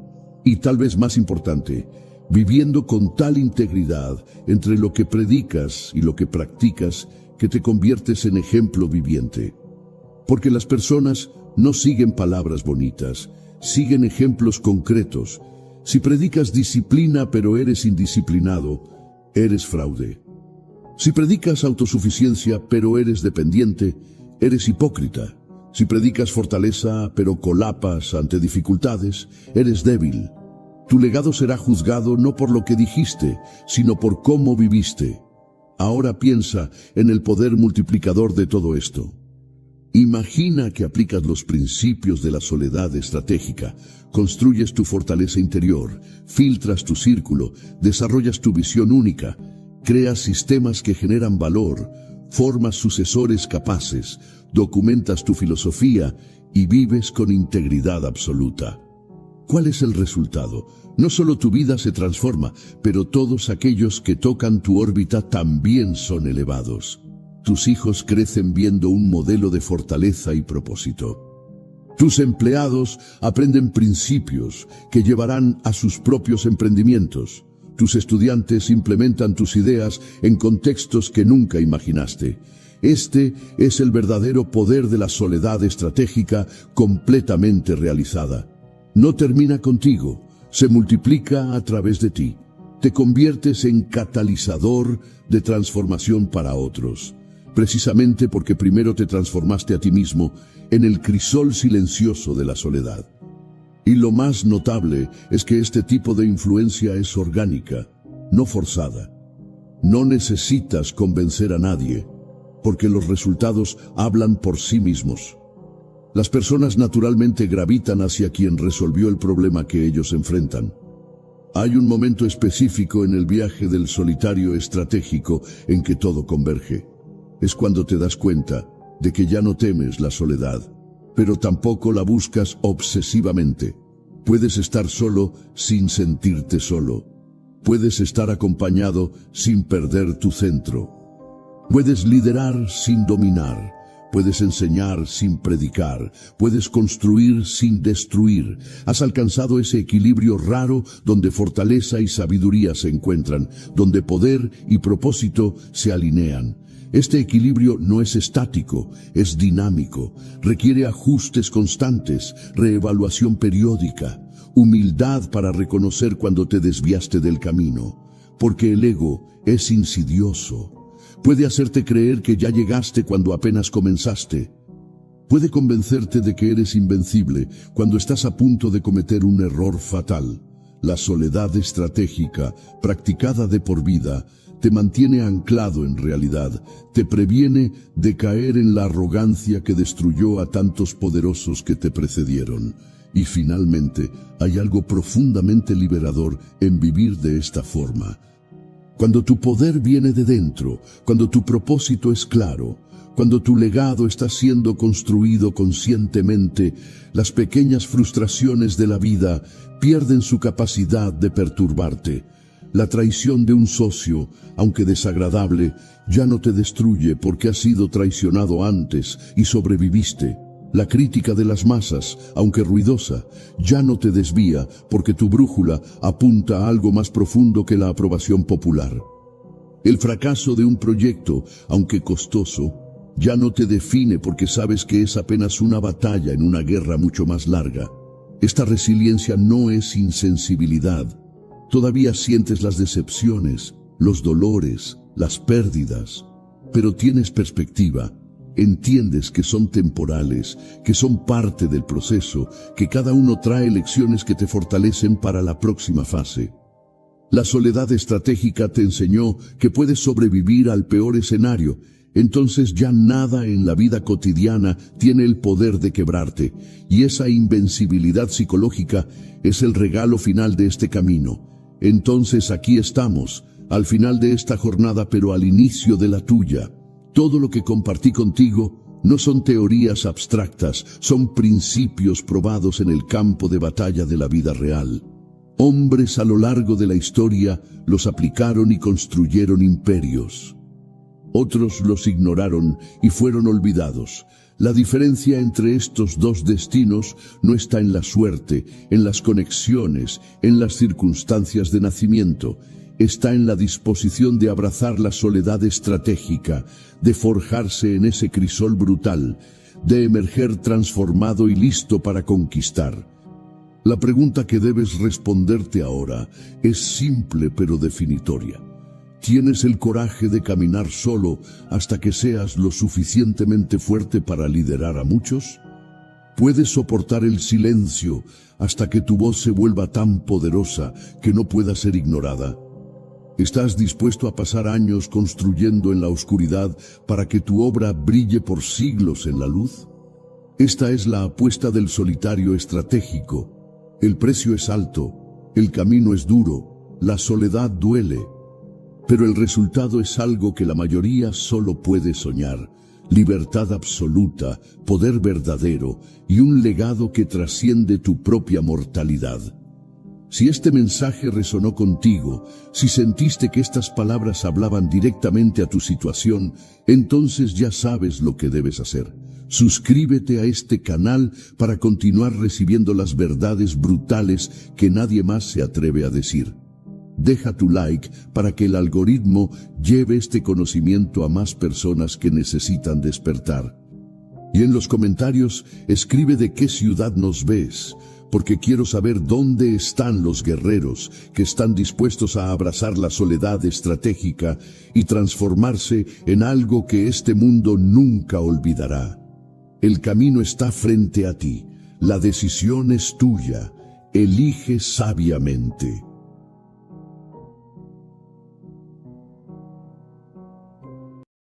y tal vez más importante, viviendo con tal integridad entre lo que predicas y lo que practicas que te conviertes en ejemplo viviente. Porque las personas no siguen palabras bonitas, siguen ejemplos concretos. Si predicas disciplina pero eres indisciplinado, eres fraude. Si predicas autosuficiencia pero eres dependiente, eres hipócrita. Si predicas fortaleza pero colapas ante dificultades, eres débil. Tu legado será juzgado no por lo que dijiste, sino por cómo viviste. Ahora piensa en el poder multiplicador de todo esto. Imagina que aplicas los principios de la soledad estratégica, construyes tu fortaleza interior, filtras tu círculo, desarrollas tu visión única, creas sistemas que generan valor, formas sucesores capaces, documentas tu filosofía y vives con integridad absoluta. ¿Cuál es el resultado? No solo tu vida se transforma, pero todos aquellos que tocan tu órbita también son elevados. Tus hijos crecen viendo un modelo de fortaleza y propósito. Tus empleados aprenden principios que llevarán a sus propios emprendimientos. Tus estudiantes implementan tus ideas en contextos que nunca imaginaste. Este es el verdadero poder de la soledad estratégica completamente realizada. No termina contigo, se multiplica a través de ti. Te conviertes en catalizador de transformación para otros. Precisamente porque primero te transformaste a ti mismo en el crisol silencioso de la soledad. Y lo más notable es que este tipo de influencia es orgánica, no forzada. No necesitas convencer a nadie, porque los resultados hablan por sí mismos. Las personas naturalmente gravitan hacia quien resolvió el problema que ellos enfrentan. Hay un momento específico en el viaje del solitario estratégico en que todo converge. Es cuando te das cuenta de que ya no temes la soledad, pero tampoco la buscas obsesivamente. Puedes estar solo sin sentirte solo. Puedes estar acompañado sin perder tu centro. Puedes liderar sin dominar. Puedes enseñar sin predicar. Puedes construir sin destruir. Has alcanzado ese equilibrio raro donde fortaleza y sabiduría se encuentran, donde poder y propósito se alinean. Este equilibrio no es estático, es dinámico, requiere ajustes constantes, reevaluación periódica, humildad para reconocer cuando te desviaste del camino, porque el ego es insidioso. Puede hacerte creer que ya llegaste cuando apenas comenzaste. Puede convencerte de que eres invencible cuando estás a punto de cometer un error fatal. La soledad estratégica, practicada de por vida, te mantiene anclado en realidad, te previene de caer en la arrogancia que destruyó a tantos poderosos que te precedieron. Y finalmente, hay algo profundamente liberador en vivir de esta forma. Cuando tu poder viene de dentro, cuando tu propósito es claro, cuando tu legado está siendo construido conscientemente, las pequeñas frustraciones de la vida pierden su capacidad de perturbarte. La traición de un socio, aunque desagradable, ya no te destruye porque has sido traicionado antes y sobreviviste. La crítica de las masas, aunque ruidosa, ya no te desvía porque tu brújula apunta a algo más profundo que la aprobación popular. El fracaso de un proyecto, aunque costoso, ya no te define porque sabes que es apenas una batalla en una guerra mucho más larga. Esta resiliencia no es insensibilidad. Todavía sientes las decepciones, los dolores, las pérdidas, pero tienes perspectiva. Entiendes que son temporales, que son parte del proceso, que cada uno trae lecciones que te fortalecen para la próxima fase. La soledad estratégica te enseñó que puedes sobrevivir al peor escenario. Entonces ya nada en la vida cotidiana tiene el poder de quebrarte, y esa invencibilidad psicológica es el regalo final de este camino. Entonces aquí estamos, al final de esta jornada, pero al inicio de la tuya. Todo lo que compartí contigo no son teorías abstractas, son principios probados en el campo de batalla de la vida real. Hombres a lo largo de la historia los aplicaron y construyeron imperios. Otros los ignoraron y fueron olvidados. La diferencia entre estos dos destinos no está en la suerte, en las conexiones, en las circunstancias de nacimiento. Está en la disposición de abrazar la soledad estratégica, de forjarse en ese crisol brutal, de emerger transformado y listo para conquistar. La pregunta que debes responderte ahora es simple pero definitoria. ¿Tienes el coraje de caminar solo hasta que seas lo suficientemente fuerte para liderar a muchos? ¿Puedes soportar el silencio hasta que tu voz se vuelva tan poderosa que no pueda ser ignorada? ¿Estás dispuesto a pasar años construyendo en la oscuridad para que tu obra brille por siglos en la luz? Esta es la apuesta del solitario estratégico. El precio es alto, el camino es duro, la soledad duele. Pero el resultado es algo que la mayoría solo puede soñar: libertad absoluta, poder verdadero y un legado que trasciende tu propia mortalidad. Si este mensaje resonó contigo, si sentiste que estas palabras hablaban directamente a tu situación, entonces ya sabes lo que debes hacer. Suscríbete a este canal para continuar recibiendo las verdades brutales que nadie más se atreve a decir. Deja tu like para que el algoritmo lleve este conocimiento a más personas que necesitan despertar. Y en los comentarios escribe de qué ciudad nos ves, porque quiero saber dónde están los guerreros que están dispuestos a abrazar la soledad estratégica y transformarse en algo que este mundo nunca olvidará. El camino está frente a ti, la decisión es tuya, elige sabiamente.